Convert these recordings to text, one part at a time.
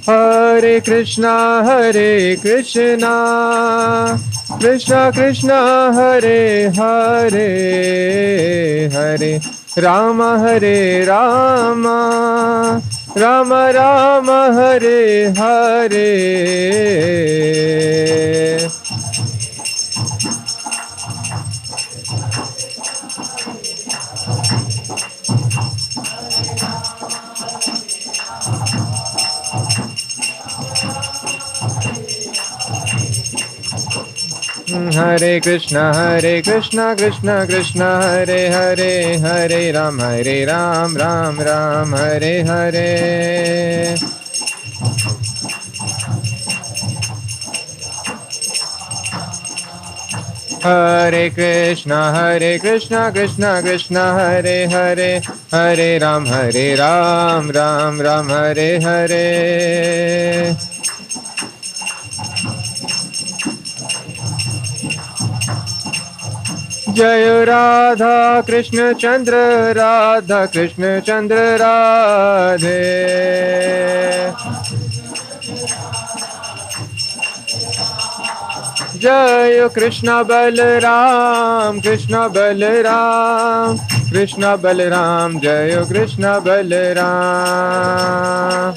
Hare Krishna, Krishna Krishna, Hare Hare, Hare Rama, Rama Rama, Hare Hare. Hare Krishna, Krishna Krishna, Hare Hare, Hare Ram, Ram Ram, Hare Hare. Hare Krishna, Krishna Krishna, Hare Hare, Hare Ram, Ram Ram, Hare Hare. जय राधा कृष्ण चंद्र राधे। जय कृष्ण बलराम कृष्ण बलराम, जय कृष्ण बलराम।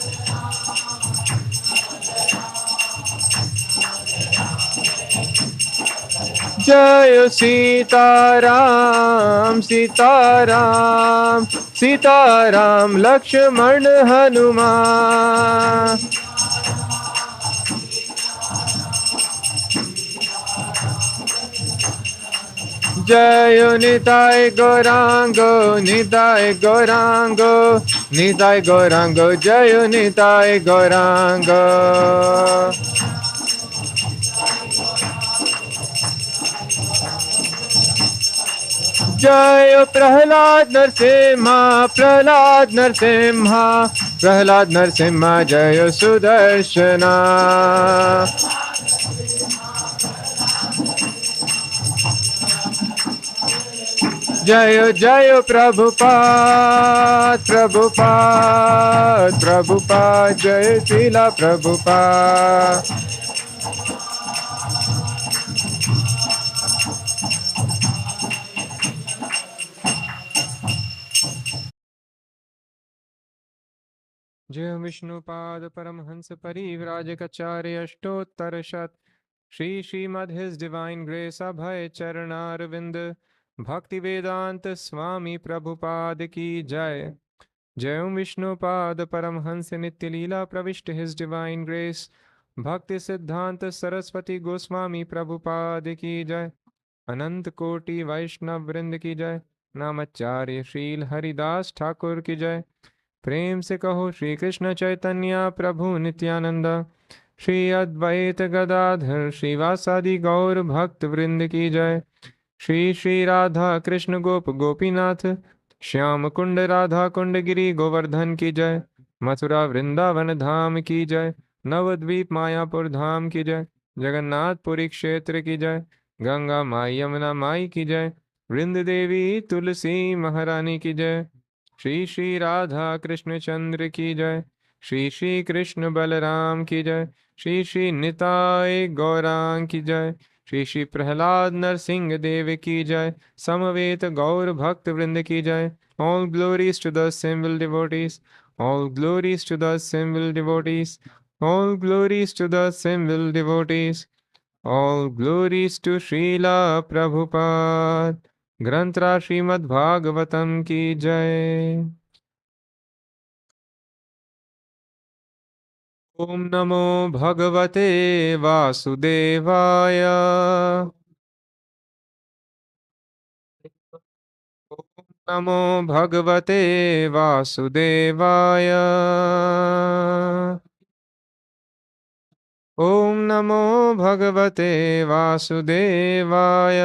जय सीताराम लक्ष्मण हनुमान। जय निताय गौरांगो जय निताय गौरांगो। जय प्रहलाद नरसिम्हा, जय सुदर्शना। जय जय प्रभुपाद, जय श्रीला प्रभुपाद। जय Vishnupada Paramahamsa Parivrajakacharya Ashtottarashata Sri Srimad his divine grace Abhay Charanaravinda Bhakti Vedanta स्वामी प्रभुपाद की जय। जय विष्णुपाद परमहंस नित्य लीला प्रविष्ट हिज डिवाइन ग्रेस भक्ति सिद्धांत सरस्वती गोस्वामी प्रभुपाद की जय। अनंत कोटि वैष्णव वृंद की जय। नामाचार्य श्रील हरिदास ठाकुर की जय। प्रेम से कहो श्री कृष्ण चैतन्य प्रभु नित्यानंद, श्री अद्वैत गदाधर श्रीवासादि गौर भक्त वृंद की जय। श्री श्री राधा कृष्ण गोप गोपीनाथ, श्याम कुंड राधा कुंड गिरी गोवर्धन की जय। मथुरा वृंदावन धाम की जय। नवद्वीप मायापुर धाम की जय। जगन्नाथपुरी क्षेत्र की जय। गंगा माई यमुना माई की जय। वृंद देवी तुलसी महारानी की जय। श्री श्री राधा कृष्ण चंद्र की जय। श्री श्री कृष्ण बलराम की जय। श्री श्री निताय गौरांग की जय। श्री श्री प्रहलाद नरसिंह देव की जय। समवेत गौर भक्त वृंद की जय। All glories to the assembled devotees, all glories to the assembled devotees, all glories to the assembled devotees, all glories to Srila Prabhupada. ग्रंथराज श्रीमद्-भागवतम की जय। ओम नमो भगवते वासुदेवाय। ओम नमो भगवते वासुदेवाय। ओम नमो भगवते वासुदेवाय।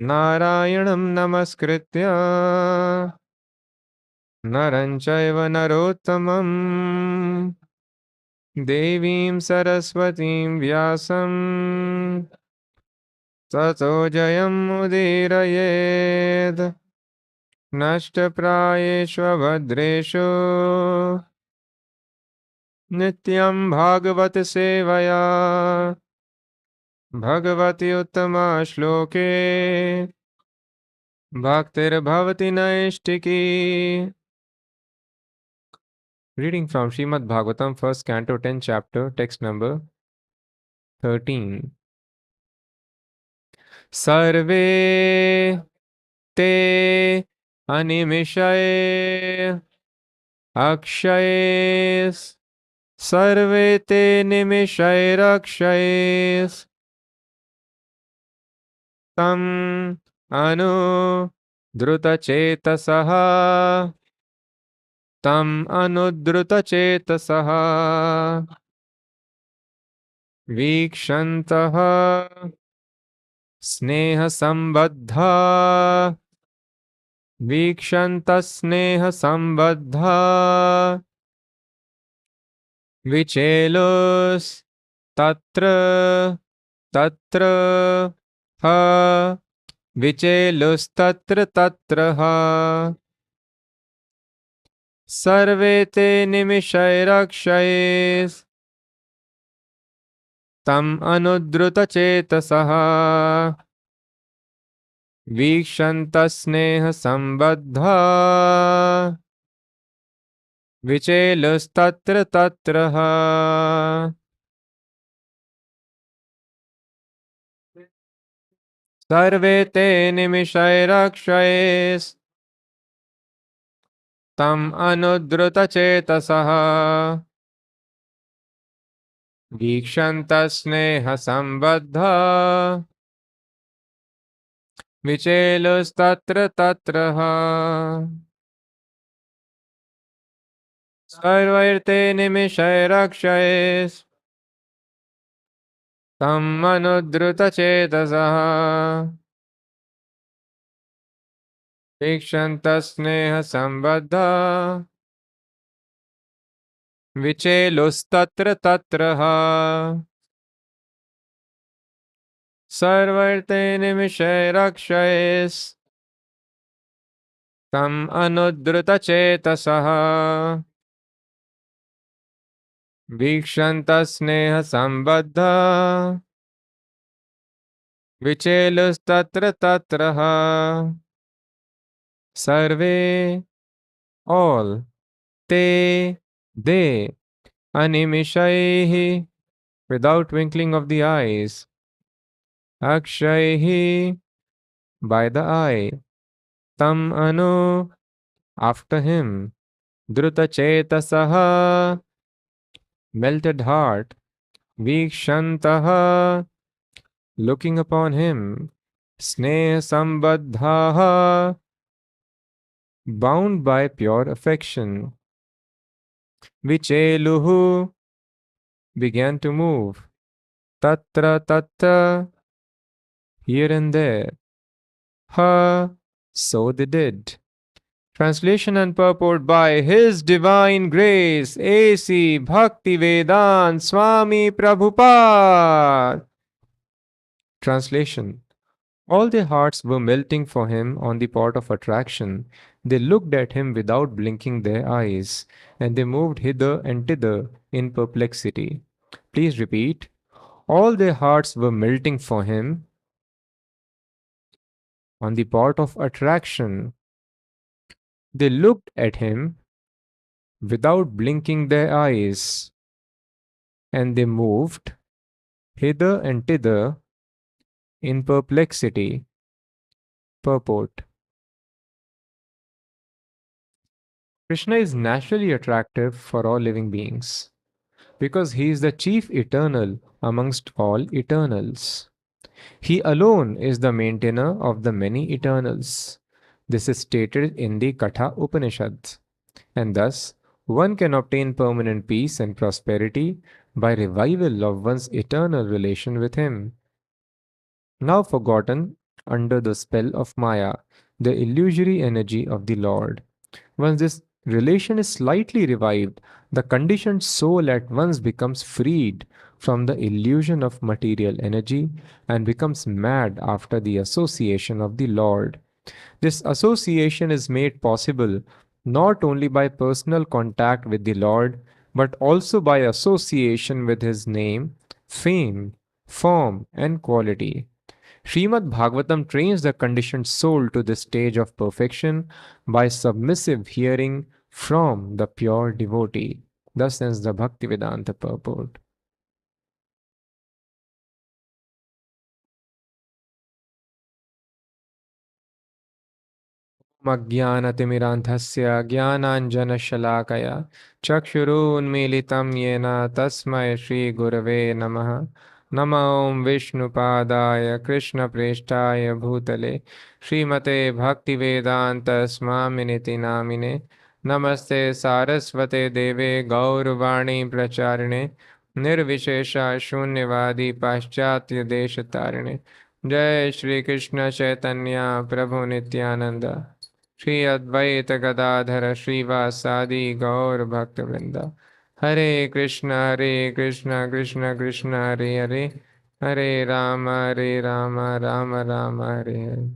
नारायणं नमस्कृत्य नरं चैव नरोत्तमं, देवीं सरस्वतीं व्यासं ततो जयमुदीरयेत्। नष्टप्रायेष्वभद्रेषु नित्यं भागवत सेवया भगवति उत्तमा श्लोके भक्तिर्भवति नैष्टिकी. Reading from Śrīmad-Bhāgavatam, 1st Canto, 10th chapter, text number 13. Sarve te animishaye akshayes sarve te nimishaye rakshayes tam anu drutachetasah tam anudrutachetasah vikshantah स्नेह संबद्धा वीक्षंत स्नेह संबद्धा विचेलुस तत्र तत्र ह विचेलुस तत्र तत्र ह सर्वे ते निमिषैरक्षयेस् तम अनुद्रुत चेतसः वीक्षन्त स्नेह संबद्धा विचेलुस्तत्र तत्र सर्वे ते निमिषैरक्षयेस् तम अनुद्रुत चेतसः वीक्षन्त स्नेह संबद्धा विचेलुस्तत्र तत्र सर्वैर्ते निमिषैरक्षयेस् तम् अनुद्रुतचेतसः वीक्षन्त स्नेह संबद्धा विचेलुस्तत्र तत्र सर्वैर्ते निमिषैरक्षयेस् तम् अनुद्रुतचेतसः वीक्षन्त स्नेह संबद्धा विचेलुस्तत्र तत्र सर्वे all te they animishaihi without twinkling of the eyes akshaihi by the eye tam anu after him druta chetasaha melted heart vikshantaha looking upon him sneh sambadhaha bound by pure affection vicheluhu began to move tatra tatra here and there ha so they did. Translation and purport by His Divine Grace A.C. Bhaktivedanta Swami Prabhupada. Translation. All their hearts were melting for him on the pot of attraction. They looked at him without blinking their eyes, and they moved hither and thither in perplexity. Please repeat. All their hearts were melting for him on the pot of attraction. They looked at him without blinking their eyes, and they moved hither and thither in perplexity. Purport. Krishna is naturally attractive for all living beings because he is the chief eternal amongst all eternals. He alone is the maintainer of the many eternals. This is stated in the Katha Upanishad. And thus, one can obtain permanent peace and prosperity by revival of one's eternal relation with him. Now forgotten under the spell of Maya, the illusory energy of the Lord. Once this relation is slightly revived, the conditioned soul at once becomes freed from the illusion of material energy and becomes mad after the association of the Lord. This association is made possible not only by personal contact with the Lord, but also by association with His name, fame, form, and quality. Śrīmad-Bhāgavatam trains the conditioned soul to this stage of perfection by submissive hearing from the pure devotee. Thus ends the Bhaktivedanta purport. मज्ञानतिमिरान्धस्य ज्ञानाञ्जनशलाकया चक्षुरुन्मीलितं येन तस्मै श्रीगुरवे नमः। नमो ॐ विष्णुपादाय कृष्णप्रेष्ठाय भूतले श्रीमते भक्तिवेदान्तस्वामिनिति नामिने। नमस्ते सारस्वते देवे गौरवाणी प्रचारिणे निर्विशेषा शून्यवादी पाश्चात्यदेशतारिणे। जय श्री कृष्ण चैतन्य प्रभु नित्यानंद श्री अद्वैत गदाधर श्रीवासादि गौर भक्तवृंद। हरे कृष्ण कृष्ण कृष्ण हरे हरे, हरे Ram Ram Ram Hare Hare.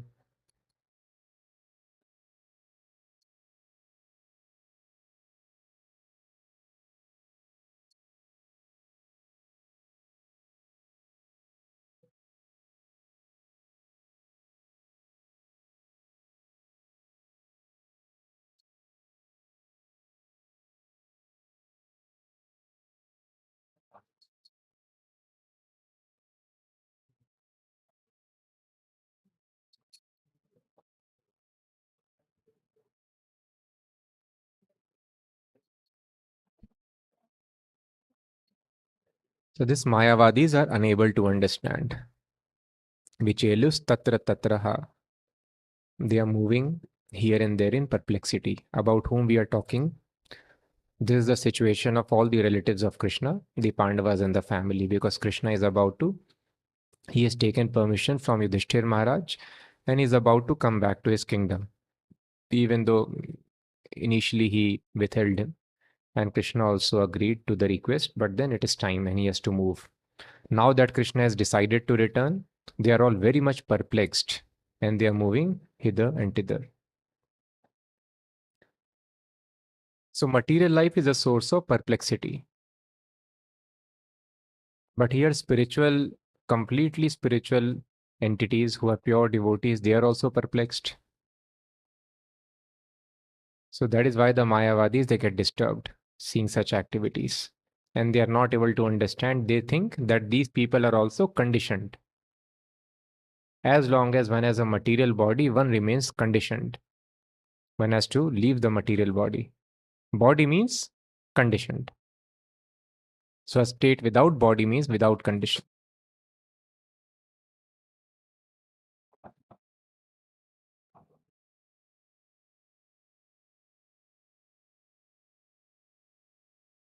So these Mayavadis are unable to understand. Vichelus tatra tatraha. They are moving here and there in perplexity. About whom we are talking? This is the situation of all the relatives of Krishna, the Pandavas and the family, because Krishna is about to, he has taken permission from Yudhishthir Maharaj and is about to come back to his kingdom. Even though initially he withheld him, and Krishna also agreed to the request, but then it is time and he has to move. Now that Krishna has decided to return, they are all very much perplexed and they are moving hither and thither. So material life is a source of perplexity. But here spiritual, completely spiritual entities who are pure devotees, they are also perplexed. So that is why the Mayavadis, they get disturbed seeing such activities. And they are not able to understand. They think that these people are also conditioned. As long as one has a material body, one remains conditioned. One has to leave the material body. Body means conditioned. So a state without body means without condition.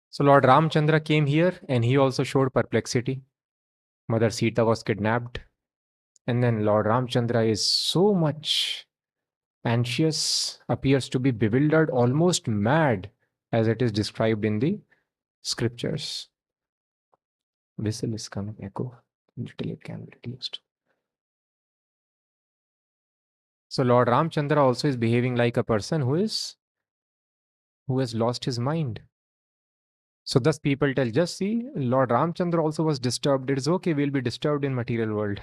So Lord Ramchandra came here and he also showed perplexity. Mother Sita was kidnapped. And then Lord Ramchandra is so much anxious, appears to be bewildered, almost mad, as it is described in the scriptures. Whistle is coming, echo. Little it can be reduced. So Lord Ramchandra also is behaving like a person who has lost his mind. So thus people tell, just see, Lord Ramchandra also was disturbed. It is okay, we'll be disturbed in material world.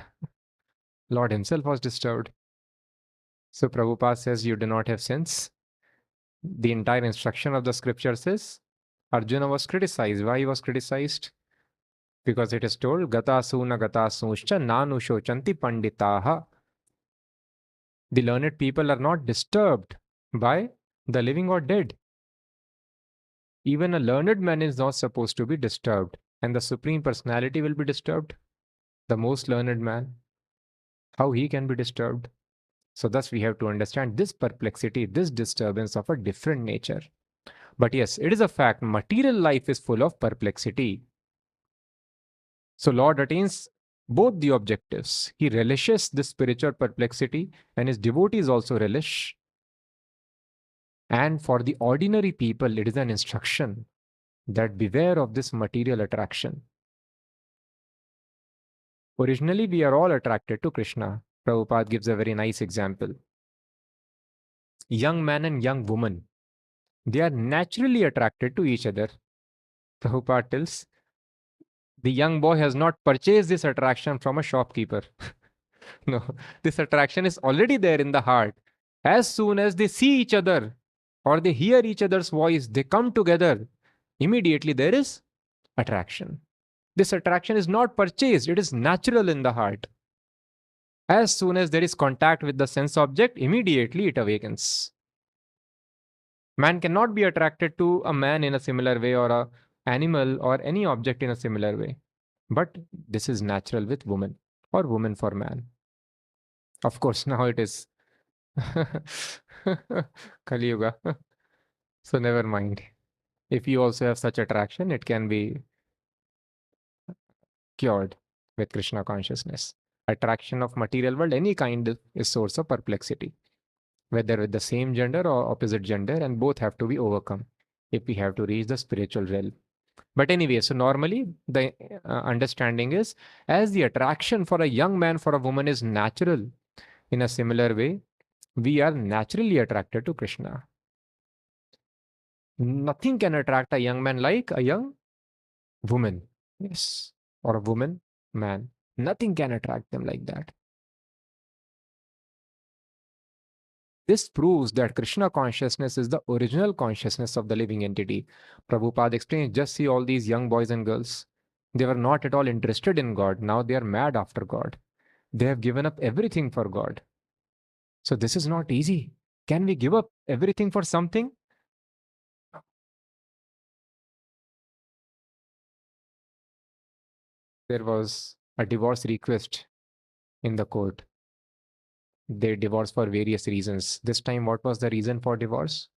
Lord himself was disturbed. So Prabhupada says, you do not have sense. The entire instruction of the scripture says, Arjuna was criticized. Why he was criticized? Because it is told, Gata suna gata sunshcha nanu shochanti panditaha. The learned people are not disturbed by the living or dead. Even a learned man is not supposed to be disturbed. And the Supreme Personality will be disturbed. The most learned man. How he can be disturbed? So thus we have to understand this perplexity, this disturbance of a different nature. But yes, it is a fact, material life is full of perplexity. So Lord attains both the objectives. He relishes this spiritual perplexity and his devotees also relish. And for the ordinary people, it is an instruction that beware of this material attraction. Originally, we are all attracted to Krishna. Prabhupada gives a very nice example. young man and young woman, they are naturally attracted to each other. Prabhupada tells, the young boy has not purchased this attraction from a shopkeeper. No, this attraction is already there in the heart. As soon as they see each other or they hear each other's voice, they come together. Immediately there is attraction. This attraction is not purchased, it is natural in the heart. As soon as there is contact with the sense object, immediately it awakens. Man cannot be attracted to a man in a similar way or a animal or any object in a similar way. But this is natural with woman or woman for man. Of course, now it is Kali Yuga. So never mind. If you also have such attraction, it can be cured with Krishna consciousness. Attraction of material world, any kind, is source of perplexity, whether with the same gender or opposite gender, and both have to be overcome if we have to reach the spiritual realm. But anyway, so normally the understanding is, as the attraction for a young man for a woman is natural, in a similar way, we are naturally attracted to Krishna. Nothing can attract a young man like a young woman. Yes. Or a woman, man. Nothing can attract them like that. This proves that Krishna consciousness is the original consciousness of the living entity. Prabhupada explains, just see all these young boys and girls. They were not at all interested in God. Now they are mad after God. They have given up everything for God. So this is not easy. Can we give up everything for something? There was a divorce request in the court. They divorced for various reasons. This time, what was the reason for divorce?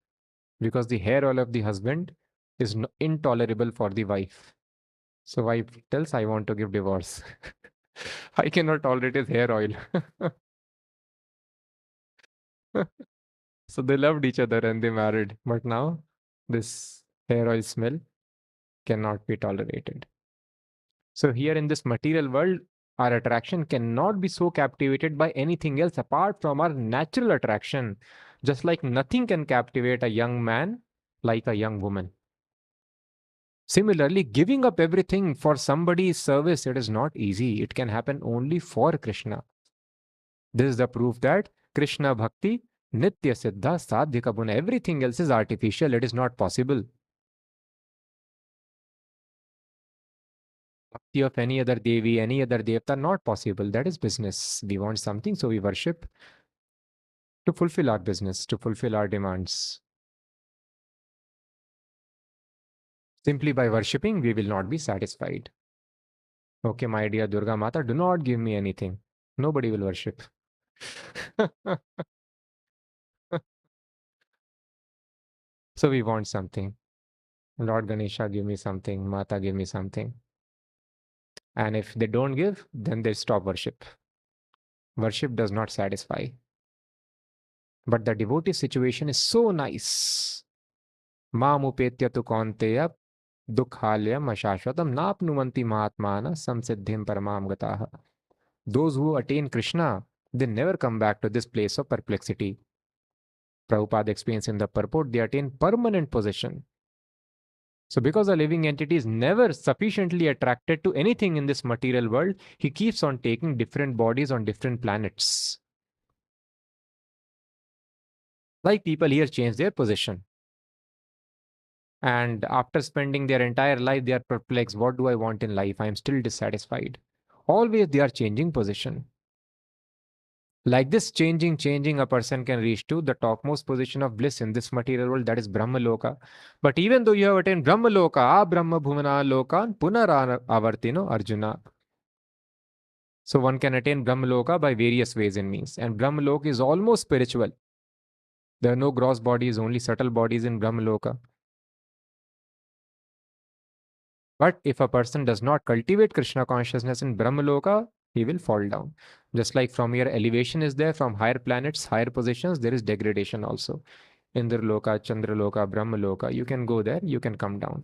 Because the hair oil of the husband is intolerable for the wife. So wife tells, I want to give divorce. I cannot tolerate his hair oil. So they loved each other and they married. But now this hair oil smell cannot be tolerated. So here in this material world, our attraction cannot be so captivated by anything else apart from our natural attraction. Just like nothing can captivate a young man like a young woman. Similarly, giving up everything for somebody's service, it is not easy. It can happen only for Krishna. This is the proof that Krishna Bhakti, Nitya Siddha, Sadhyaka Guna, everything else is artificial. It is not possible. Bhakti of any other Devi, any other Devta, not possible. That is business. We want something, so we worship to fulfill our business, to fulfill our demands. Simply by worshipping, we will not be satisfied. Okay, my dear Durga Mata, do not give me anything. Nobody will worship. So we want something. Lord Ganesha, give me something. Mata, give me something. And if they don't give, then they stop worship. Worship does not satisfy. But the devotee situation is so nice. Mamupetya tu kaunteya dukhalyam ashashvatam napnumanti mahatmana samsiddhim paramam gataha. Those who attain Krishna, they never come back to this place of perplexity. Prabhupada explains in the Purport, they attain permanent possession. So because a living entity is never sufficiently attracted to anything in this material world, he keeps on taking different bodies on different planets. Like people here change their position. And after spending their entire life, they are perplexed. What do I want in life? I am still dissatisfied. Always they are changing position. Like this changing, a person can reach to the topmost position of bliss in this material world, that is Brahma Loka. But even though you have attained Brahma Loka, Brahma Bhumana Lokan Punaravartino Arjuna. So one can attain Brahma Loka by various ways and means. And Brahma Loka is almost spiritual. There are no gross bodies, only subtle bodies in Brahma Loka. But if a person does not cultivate Krishna consciousness in Brahmaloka, he will fall down. Just like from here, elevation is there, from higher planets, higher positions, there is degradation also. Indraloka, Chandraloka, Brahmaloka, you can go there, you can come down.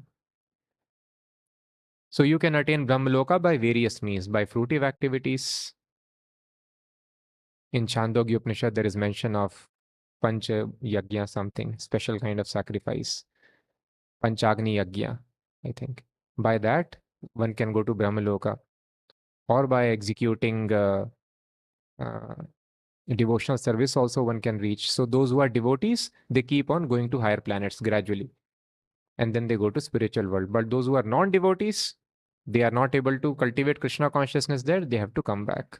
So you can attain Brahmaloka by various means, by fruitive activities. In Chandogya Upanishad, there is mention of Pancha Yagya something, special kind of sacrifice. Panchagni Yagya, I think. By that, one can go to Brahmaloka, or by executing uh, devotional service also one can reach. So those who are devotees, they keep on going to higher planets gradually, and then they go to spiritual world. But those who are non-devotees, they are not able to cultivate Krishna consciousness there, they have to come back.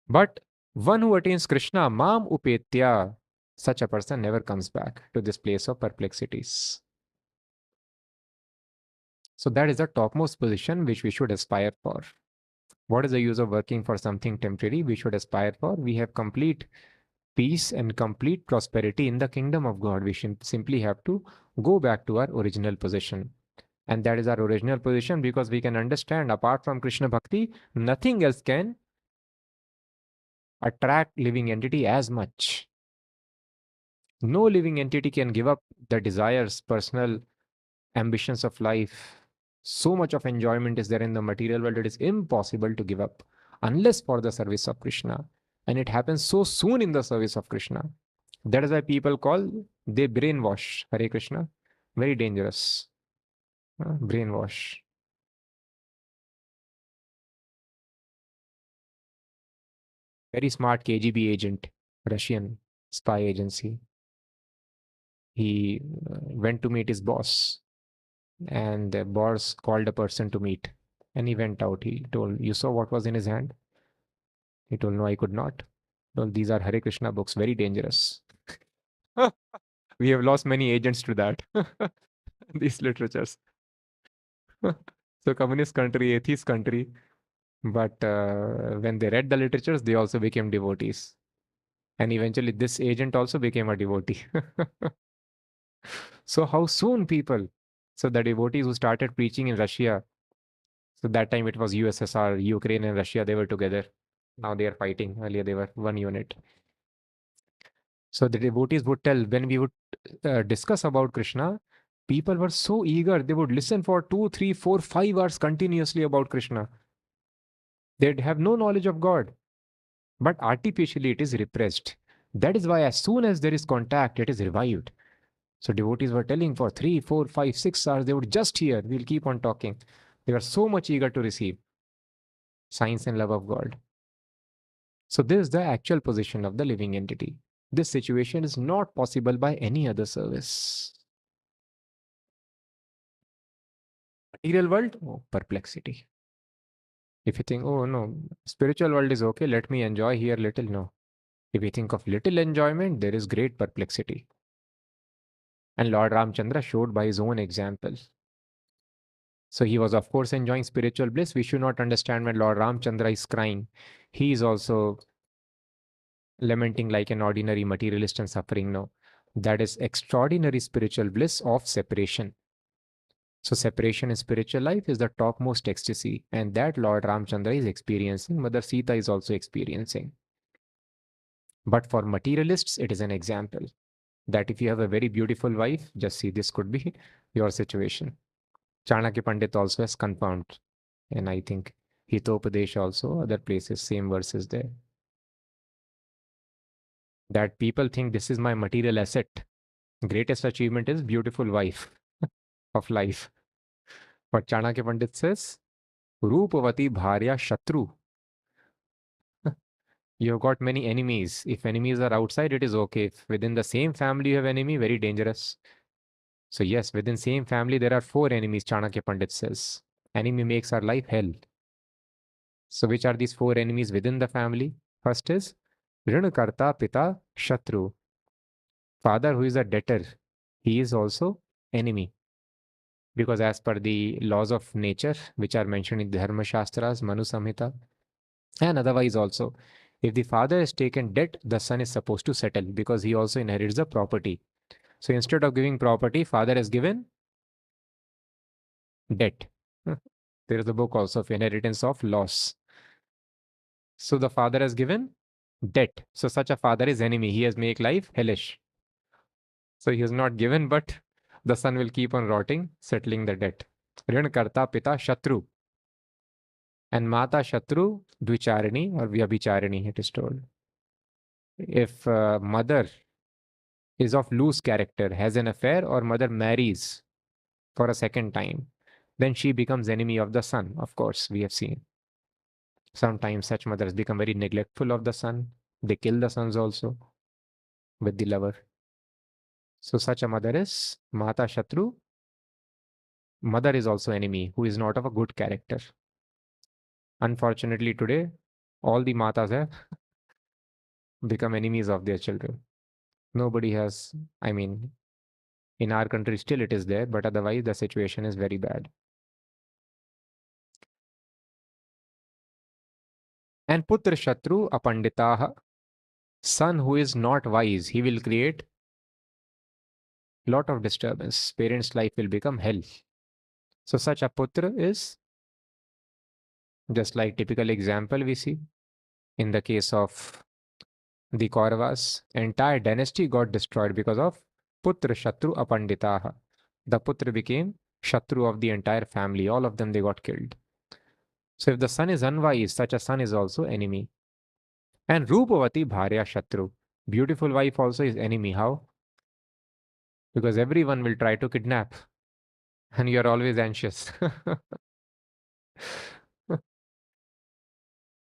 But one who attains Krishna, Mam Upetya, such a person never comes back to this place of perplexities. So that is the topmost position which we should aspire for. What is the use of working for something temporary? We should aspire for. We have complete peace and complete prosperity in the kingdom of God. We should simply have to go back to our original position. And that is our original position because we can understand apart from Krishna Bhakti, nothing else can attract living entity as much. No living entity can give up the desires, personal ambitions of life. So much of enjoyment is there in the material world, it is impossible to give up unless for the service of Krishna. And it happens so soon in the service of Krishna. That is why people call, they brainwash. Hare Krishna. Very dangerous. Brainwash. Very smart KGB agent, Russian spy agency. He went to meet his boss, and the boss called a person to meet. And he went out. He told, "You saw what was in his hand?" He told, "No, I could not." Well, these are Hare Krishna books, very dangerous. We have lost many agents to that. These literatures. So, communist country, atheist country, but when they read the literatures, they also became devotees. And eventually, this agent also became a devotee. So, how soon people? So, the devotees who started preaching in Russia, so that time it was USSR, Ukraine, and Russia, they were together. Now they are fighting. Earlier, they were one unit. So the devotees would tell when we would discuss about Krishna, people were so eager. They would listen for 2, 3, 4, 5 hours continuously about Krishna. They'd have no knowledge of God, but artificially it is repressed. That is why as soon as there is contact, it is revived. So devotees were telling for 3, 4, 5, 6 hours, they would just hear, we'll keep on talking. They were so much eager to receive science and love of God. So this is the actual position of the living entity. This situation is not possible by any other service. Material world, oh, perplexity. If you think, oh no, spiritual world is okay, let me enjoy here little, no. If you think of little enjoyment, there is great perplexity. And Lord Ramchandra showed by his own example. So he was, of course, enjoying spiritual bliss. We should not understand when Lord Ramchandra is crying. He is also lamenting like an ordinary materialist and suffering. No, that is extraordinary spiritual bliss of separation. So separation in spiritual life is the topmost ecstasy, and that Lord Ramchandra is experiencing. Mother Sita is also experiencing. But for materialists, it is an example that if you have a very beautiful wife, just see this could be your situation. Chanakya Pandit also has confirmed, and I think Hitopadesh also, other places, same verses there. That people think this is my material asset. Greatest achievement is beautiful wife of life. But Chanakya Pandit says, Rupavati Bharya Shatru. You've got many enemies. If enemies are outside, it is okay. If within the same family you have enemy, very dangerous. So yes, within same family, there are 4 enemies, Chanakya Pandit says. Enemy makes our life hell. So which are these 4 enemies within the family? First is Rinakarta Pita Shatru. Father who is a debtor, he is also enemy. Because as per the laws of nature, which are mentioned in the Dharma Shastras, Manu Samhita, and otherwise also, if the father has taken debt, the son is supposed to settle because he also inherits the property. So instead of giving property, father has given debt. There is a book also of inheritance of loss. So the father has given debt. So such a father is enemy. He has made life hellish. So he has not given, but the son will keep on rotting, settling the debt. Rin karta pita shatru. And mata shatru dvicharini or vyabhicharini, it is told. If mother is of loose character, has an affair, or mother marries for a second time, then she becomes enemy of the son. Of course, we have seen. Sometimes such mothers become very neglectful of the son. They kill the sons also with the lover. So such a mother is Mata Shatru. Mother is also enemy who is not of a good character. Unfortunately, today, all the Matas have become enemies of their children. Nobody has, I mean, in our country still it is there, but otherwise the situation is very bad. And Putra Shatru Apanditaha, son who is not wise, he will create lot of disturbance. Parents' life will become hell. So such a putra is just like typical example we see in the case of the Kauravas. Entire dynasty got destroyed because of Putra Shatru Apanditaha. The Putra became Shatru of the entire family. All of them, they got killed. So if the son is unwise, such a son is also enemy. And Rupavati Bharya Shatru. Beautiful wife also is enemy. How? Because everyone will try to kidnap. And you're always anxious.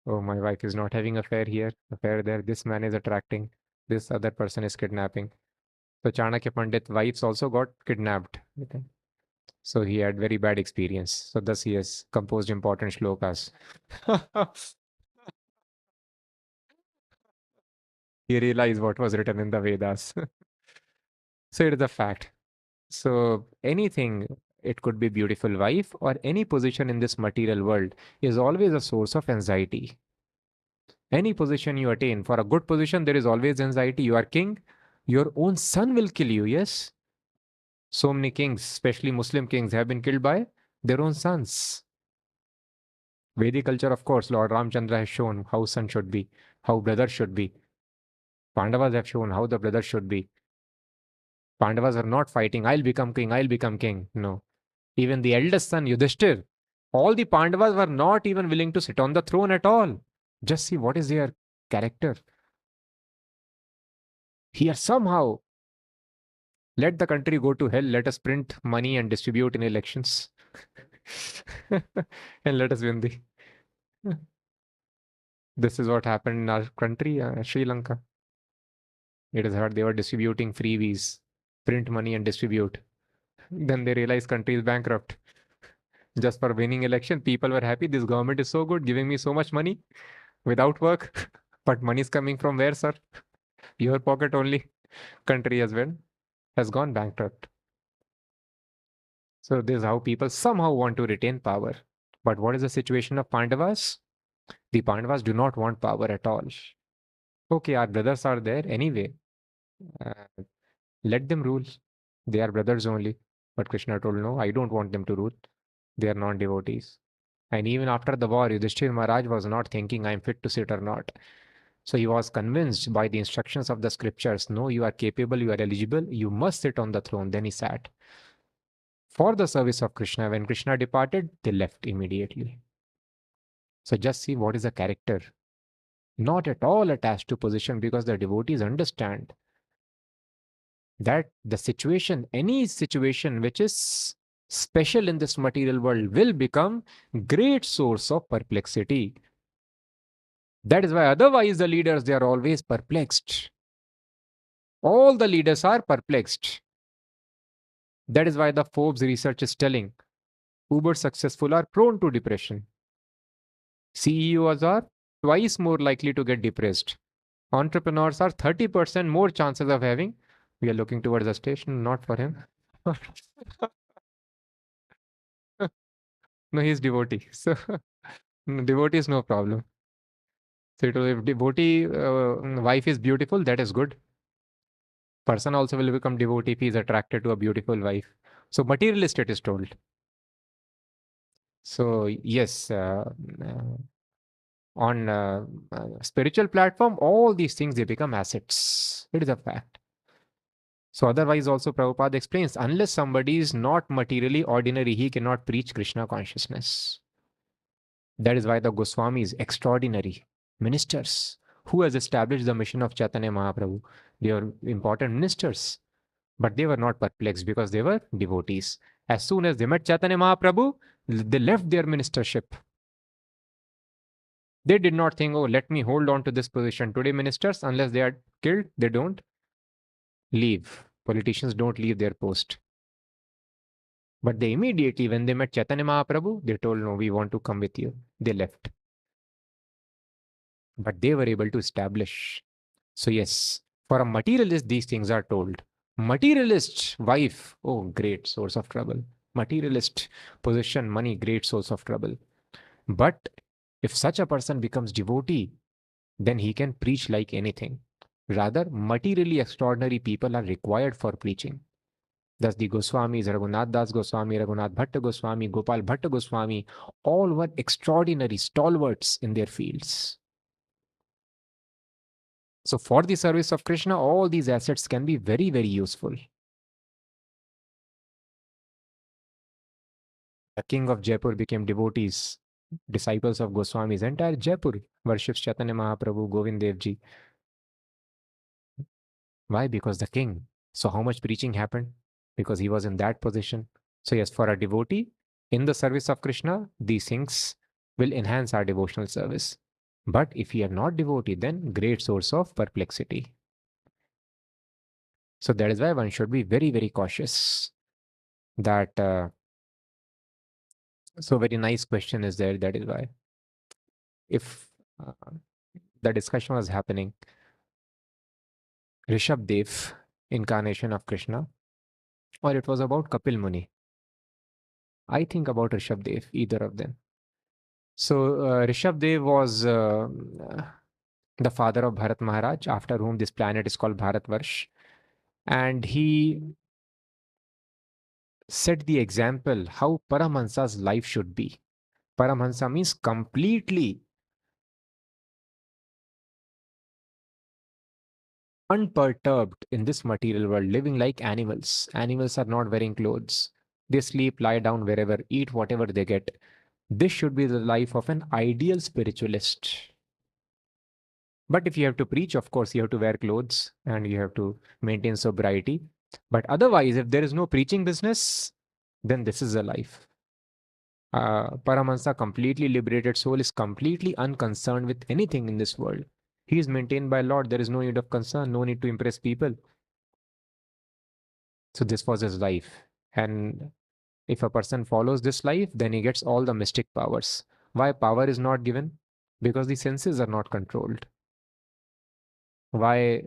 Oh, my wife is not having affair here, affair there. This man is attracting. This other person is kidnapping. So Chanakya Pandit wives also got kidnapped. Okay. So he had very bad experience. So thus he has composed important shlokas. He realized what was written in the Vedas. So it is a fact. So anything, it could be beautiful wife or any position in this material world is always a source of anxiety. Any position you attain, for a good position, there is always anxiety. You are king, your own son will kill you. Yes. So many kings, especially Muslim kings, have been killed by their own sons. Vedic culture, of course, Lord Ramchandra has shown how son should be, how brother should be. Pandavas have shown how the brother should be. Pandavas are not fighting, I'll become king, I'll become king. No. Even the eldest son, Yudhishthir, all the Pandavas were not even willing to sit on the throne at all. Just see what is their character. Here somehow, let the country go to hell, let us print money and distribute in elections. And let us win the. This is what happened in our country, Sri Lanka. It is heard they were distributing freebies, print money and distribute. Then they realized country is bankrupt. Just for winning election, people were happy. This government is so good, giving me so much money without work. But money is coming from where, sir? Your pocket only. Country has gone bankrupt. So this is how people somehow want to retain power. But what is the situation of Pandavas? The Pandavas do not want power at all. Okay, our brothers are there anyway. Uh, let them rule. They are brothers only. But Krishna told, no, I don't want them to rule. They are non-devotees. And even after the war, Yudhishthir Maharaj was not thinking, I am fit to sit or not. So he was convinced by the instructions of the scriptures, no, you are capable, you are eligible, you must sit on the throne. Then he sat. For the service of Krishna, when Krishna departed, they left immediately. So just see what is the character. Not at all attached to position, because the devotees understand that the situation, any situation which is special in this material world, will become great source of perplexity. That is why otherwise the leaders, they are always perplexed. All the leaders are perplexed. That is why the Forbes research is telling uber successful are prone to depression. CEOs are twice more likely to get depressed. Entrepreneurs are 30% more chances of having. We are looking towards the station, not for him. No, he's devotee. So devotee is no problem. So if devotee wife is beautiful, that is good. Person also will become devotee if he is attracted to a beautiful wife. So materialist it is told. So yes, on spiritual platform, all these things they become assets. It is a fact. So otherwise also Prabhupada explains, unless somebody is not materially ordinary, he cannot preach Krishna consciousness. That is why the Goswamis, extraordinary ministers Who has established the mission of Chaitanya Mahaprabhu? They were important ministers, but they were not perplexed because they were devotees. As soon as they met Chaitanya Mahaprabhu, they left their ministership. They did not think, oh, let me hold on to this position. Today, ministers, unless they are killed, they don't leave. Politicians don't leave their post. But they immediately, when they met Chaitanya Mahaprabhu, they told, no, we want to come with you. They left. But they were able to establish. So, yes, for a materialist, these things are told. Materialist wife, oh, great source of trouble. Materialist position, money, great source of trouble. But if such a person becomes devotee, then he can preach like anything. Rather, materially extraordinary people are required for preaching. Thus, the Goswamis, Raghunath Das Goswami, Raghunath Bhatta Goswami, Gopal Bhatta Goswami, all were extraordinary stalwarts in their fields. So, for the service of Krishna, all these assets can be very, very useful. The king of Jaipur became devotees, disciples of Goswamis. Entire Jaipur worships Chaitanya Mahaprabhu, Govind Dev Ji. Why? Because the king. So, how much preaching happened? Because he was in that position. So, yes, for a devotee in the service of Krishna, these things will enhance our devotional service. But if we are not devotee, then great source of perplexity. So, that is why one should be very, very cautious. That so very nice question is there. That is why if the discussion was happening, Rishabh Dev, incarnation of Krishna, or it was about Kapil Muni. I think about Rishabh Dev, either of them. So Rishabh Dev was the father of Bharat Maharaj, after whom this planet is called Bharatvarsh. And he set the example how Paramahansa's life should be. Paramahansa means completely unperturbed in this material world, living like animals. Animals are not wearing clothes. They sleep, lie down wherever, eat whatever they get. This should be the life of an ideal spiritualist. But if you have to preach, of course, you have to wear clothes and you have to maintain sobriety. But otherwise, if there is no preaching business, then this is a life. Paramahansa, completely liberated soul, is completely unconcerned with anything in this world. He is maintained by Lord. There is no need of concern, no need to impress people. So this was his life. And if a person follows this life, then he gets all the mystic powers. Why power is not given? Because the senses are not controlled. Why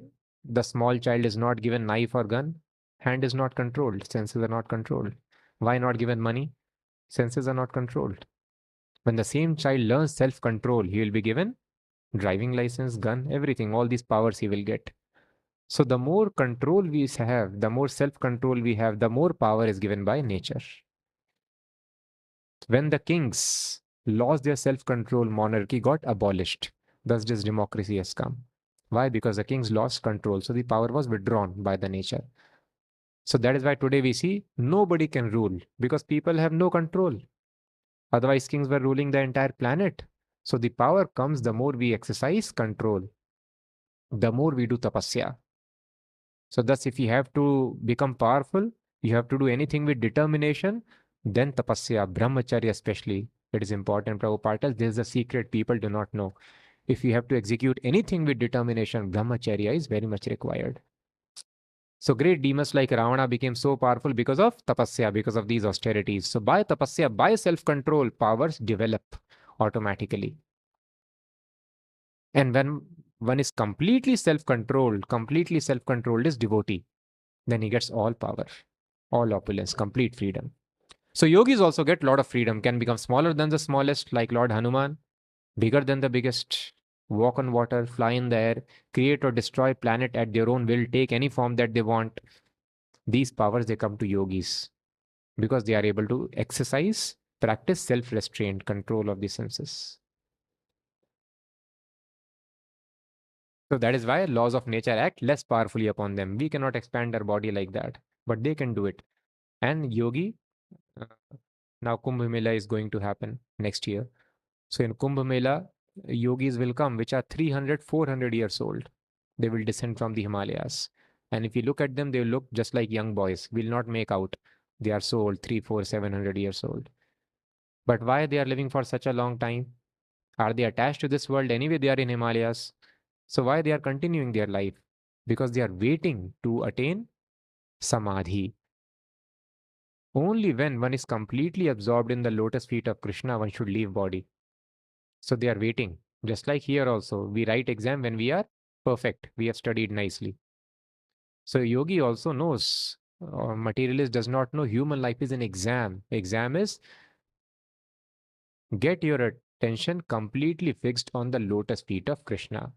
the small child is not given knife or gun? Hand is not controlled. Senses are not controlled. Why not given money? Senses are not controlled. When the same child learns self-control, he will be given driving license, gun, everything. All these powers he will get. So the more control we have, the more self-control we have, the more power is given by nature. When the kings lost their self-control, monarchy got abolished. Thus this democracy has come. Why? Because the kings lost control. So the power was withdrawn by the nature. So that is why today we see nobody can rule because people have no control. Otherwise, kings were ruling the entire planet. So the power comes the more we exercise control, the more we do tapasya. So thus, if you have to become powerful, you have to do anything with determination, then tapasya, brahmacharya especially, it is important. Prabhupada tells this is a secret people do not know. If you have to execute anything with determination, brahmacharya is very much required. So great demons like Ravana became so powerful because of tapasya, because of these austerities. So by tapasya, by self-control, powers develop automatically. And when one is completely self-controlled is devotee, then he gets all power, all opulence, complete freedom. So yogis also get a lot of freedom, can become smaller than the smallest, like Lord Hanuman, bigger than the biggest, walk on water, fly in the air, create or destroy planet at their own will, take any form that they want. These powers, they come to yogis because they are able to exercise, practice self-restraint, control of the senses. So that is why laws of nature act less powerfully upon them. We cannot expand our body like that, but they can do it. And yogi, uh, now Kumbh Mela is going to happen next year. So in Kumbh Mela, yogis will come which are 300, 400 years old. They will descend from the Himalayas. And if you look at them, they will look just like young boys. Will not make out. They are so old, 3, 4, 700 years old. But why they are living for such a long time? Are they attached to this world? Anyway, they are in Himalayas. So why they are continuing their life? Because they are waiting to attain samadhi. Only when one is completely absorbed in the lotus feet of Krishna, one should leave body. So they are waiting. Just like here also, we write exam when we are perfect. We have studied nicely. So yogi also knows, materialist does not know human life is an exam. Exam is get your attention completely fixed on the lotus feet of Krishna.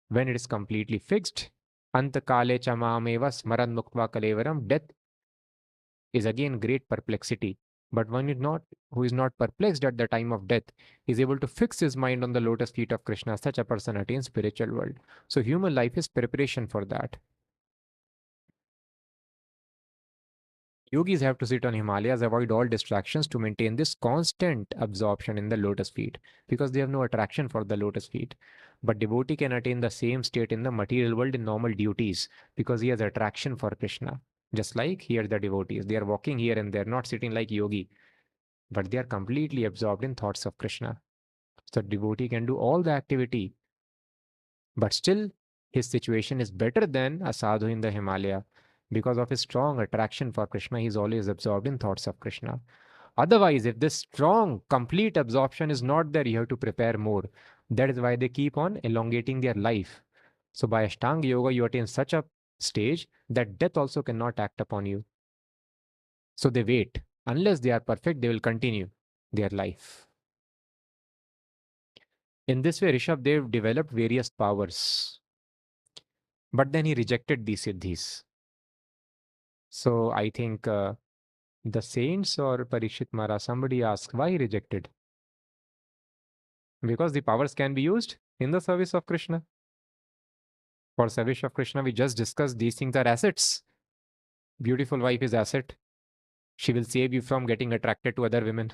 When it is completely fixed, antakale chamameva smaran muktva kalevaram, death is again great perplexity. But one is not who is not perplexed at the time of death is able to fix his mind on the lotus feet of Krishna. Such a person attains spiritual world. So human life is preparation for that. Yogis have to sit on Himalayas, avoid all distractions to maintain this constant absorption in the lotus feet because they have no attraction for the lotus feet. But devotee can attain the same state in the material world in normal duties because he has attraction for Krishna. Just like here the devotees, they are walking here and they're not sitting like yogi, but they are completely absorbed in thoughts of Krishna. So devotee can do all the activity, but still his situation is better than a sadhu in the Himalaya. Because of his strong attraction for Krishna, he is always absorbed in thoughts of Krishna. Otherwise, if this strong, complete absorption is not there, you have to prepare more. That is why they keep on elongating their life. So by Ashtanga Yoga, you attain such a stage that death also cannot act upon you. So they wait. Unless they are perfect, they will continue their life. In this way, Rishabdev developed various powers. But then he rejected these siddhis. So I think the saints or Parikshit Maharaj, somebody asked why he rejected. Because the powers can be used in the service of Krishna. For service of Krishna, we just discussed these things are assets. Beautiful wife is asset. She will save you from getting attracted to other women.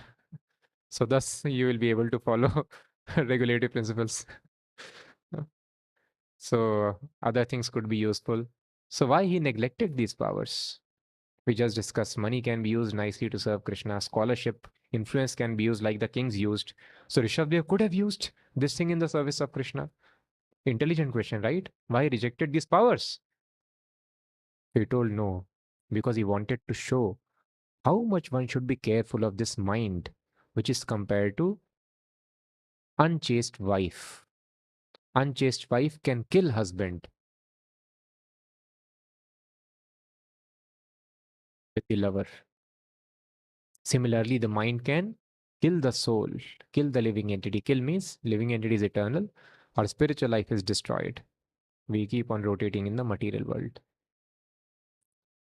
So thus you will be able to follow regulative principles. So other things could be useful. So why he neglected these powers? We just discussed money can be used nicely to serve Krishna. Scholarship, influence can be used like the kings used. So Rishabdev could have used this thing in the service of Krishna. Intelligent question, right? Why he rejected these powers? He told no, because he wanted to show how much one should be careful of this mind, which is compared to unchaste wife. Unchaste wife can kill husband with the lover. Similarly, the mind can kill the soul, kill the living entity. Kill means living entity is eternal. Our spiritual life is destroyed. We keep on rotating in the material world.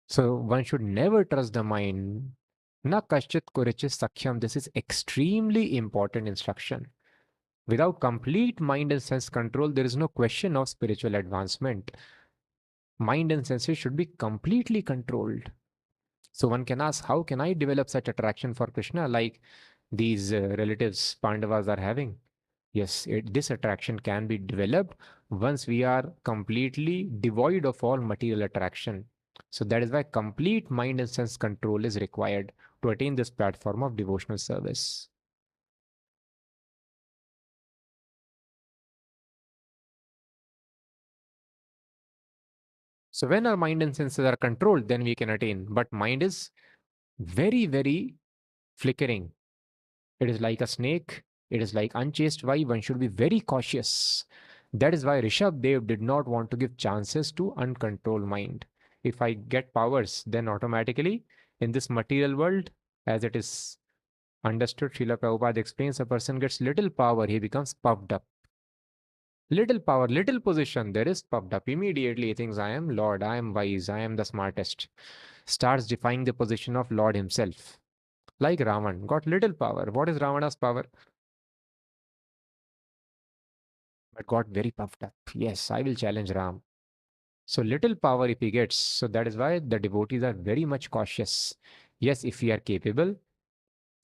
So one should never trust the mind. Na kaschit kurichis sakhyam. This is extremely important instruction. Without complete mind and sense control, there is no question of spiritual advancement. Mind and senses should be completely controlled. So one can ask, how can I develop such attraction for Krishna like these relatives Pandavas are having? Yes, this attraction can be developed once we are completely devoid of all material attraction. So that is why complete mind and sense control is required to attain this platform of devotional service. So when our mind and senses are controlled, then we can attain. But mind is very, very flickering. It is like a snake. It is like unchaste wife. One should be very cautious. That is why Rishabh Dev did not want to give chances to uncontrolled mind. If I get powers, then automatically in this material world, as it is understood, Srila Prabhupada explains a person gets little power, he becomes puffed up. Little power, little position, there is puffed up. Immediately he thinks, I am Lord, I am wise, I am the smartest. Starts defying the position of Lord himself. Like Ravan, got little power. What is Ravana's power? But got very puffed up. Yes, I will challenge Ram. So little power if he gets. So that is why the devotees are very much cautious. Yes, if we are capable,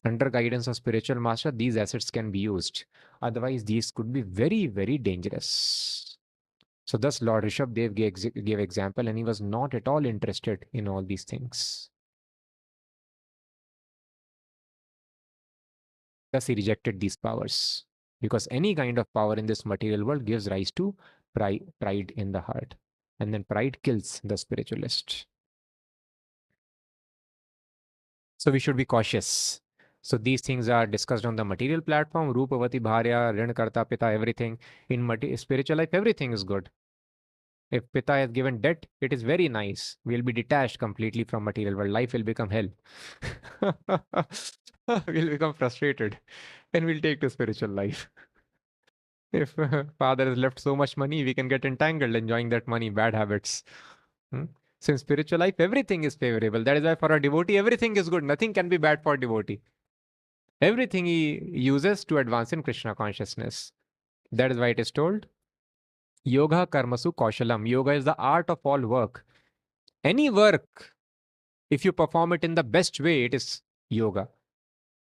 Under guidance of spiritual master, these assets can be used. Otherwise, these could be very, very dangerous. So thus Lord Rishabh gave example, and he was not at all interested in all these things. Thus he rejected these powers. Because any kind of power in this material world gives rise to pride in the heart. And then pride kills the spiritualist. So we should be cautious. So these things are discussed on the material platform. Rupavati, Bharya, Rinkarta, Pita, everything. In spiritual life, everything is good. If Pita has given debt, it is very nice. We'll be detached completely from material world. Life will become hell. We'll become frustrated and we'll take to spiritual life. If father has left so much money, we can get entangled enjoying that money, bad habits. Hmm? So in spiritual life, everything is favorable. That is why for a devotee, everything is good. Nothing can be bad for a devotee. Everything he uses to advance in Krishna consciousness. That is why it is told, Yoga karmasu kaushalam. Yoga is the art of all work. Any work, if you perform it in the best way, it is yoga.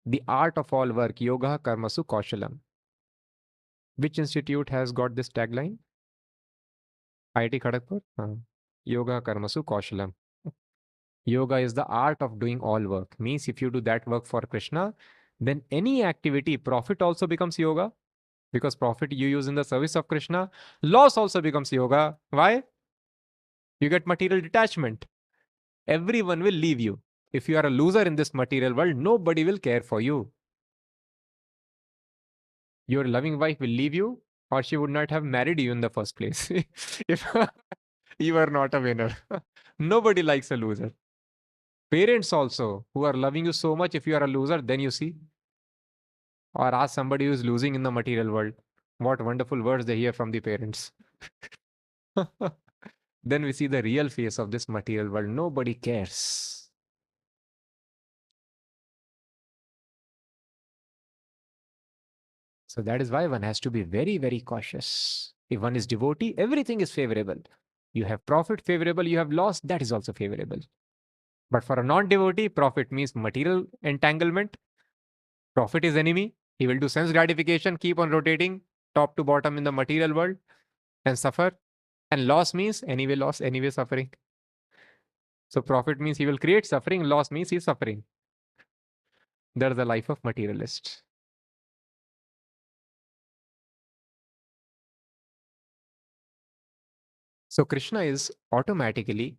The art of all work, yoga karmasu kaushalam. Which institute has got this tagline? IIT Kharagpur? Yoga karmasu kaushalam. Yoga is the art of doing all work. Means if you do that work for Krishna, then any activity, profit also becomes yoga. Because profit you use in the service of Krishna. Loss also becomes yoga. Why? You get material detachment. Everyone will leave you. If you are a loser in this material world, nobody will care for you. Your loving wife will leave you, or she would not have married you in the first place if you are not a winner. Nobody likes a loser. Parents also, who are loving you so much, if you are a loser, then you see. Or ask somebody who is losing in the material world. What wonderful words they hear from the parents. Then we see the real face of this material world. Nobody cares. So that is why one has to be very, very cautious. If one is devotee, everything is favorable. You have profit, favorable. You have loss, that is also favorable. But for a non-devotee, profit means material entanglement. Profit is enemy. He will do sense gratification, keep on rotating top to bottom in the material world and suffer. And loss means anyway loss, anyway suffering. So profit means he will create suffering. Loss means he's suffering. That's the life of materialist. So Krishna is naturally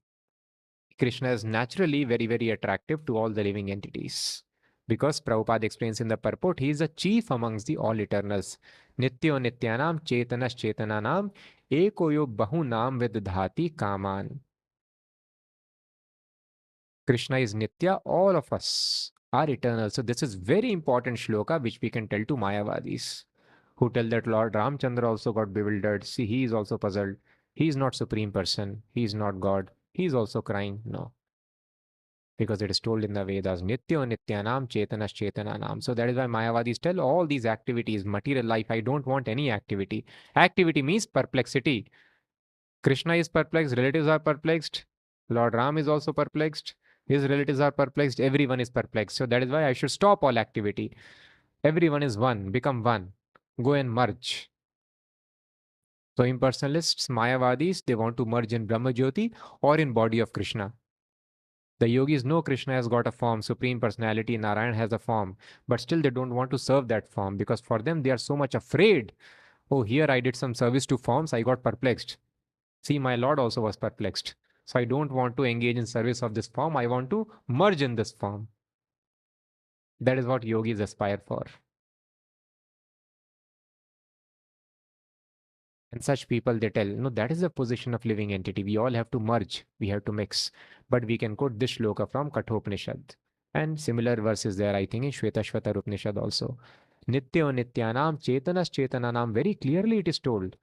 very, very attractive to all the living entities. Because Prabhupada explains in the purport, he is the chief amongst the all eternals. Nityo nityanam chetanas chetananam ekoyo bahunam vidhati kaman. Krishna is Nitya, all of us are eternal. So this is very important shloka which we can tell to Mayavadis who tell that Lord Ramchandra also got bewildered. See, he is also puzzled. He is not supreme person. He is not God. He is also crying. No. Because it is told in the Vedas, Nityo Nityanam Chetanas Chetananam. So that is why Mayavadis tell all these activities, material life, I don't want any activity. Activity means perplexity. Krishna is perplexed, relatives are perplexed. Lord Ram is also perplexed. His relatives are perplexed. Everyone is perplexed. So that is why I should stop all activity. Everyone is one. Become one. Go and merge. So impersonalists, Mayavadis, they want to merge in Brahma Jyoti or in body of Krishna. The yogis know Krishna has got a form, Supreme Personality, Narayan has a form, but still they don't want to serve that form because for them they are so much afraid. Oh, here I did some service to forms, I got perplexed. See, my Lord also was perplexed. So I don't want to engage in service of this form, I want to merge in this form. That is what yogis aspire for. And such people, they tell, no, that is the position of living entity. We all have to merge, we have to mix. But we can quote this shloka from Kathopanishad. And similar verses there, I think, in Shvetashvatar Upanishad also. Nityo Nityanam Chetanas Chetananam. Very clearly it is told.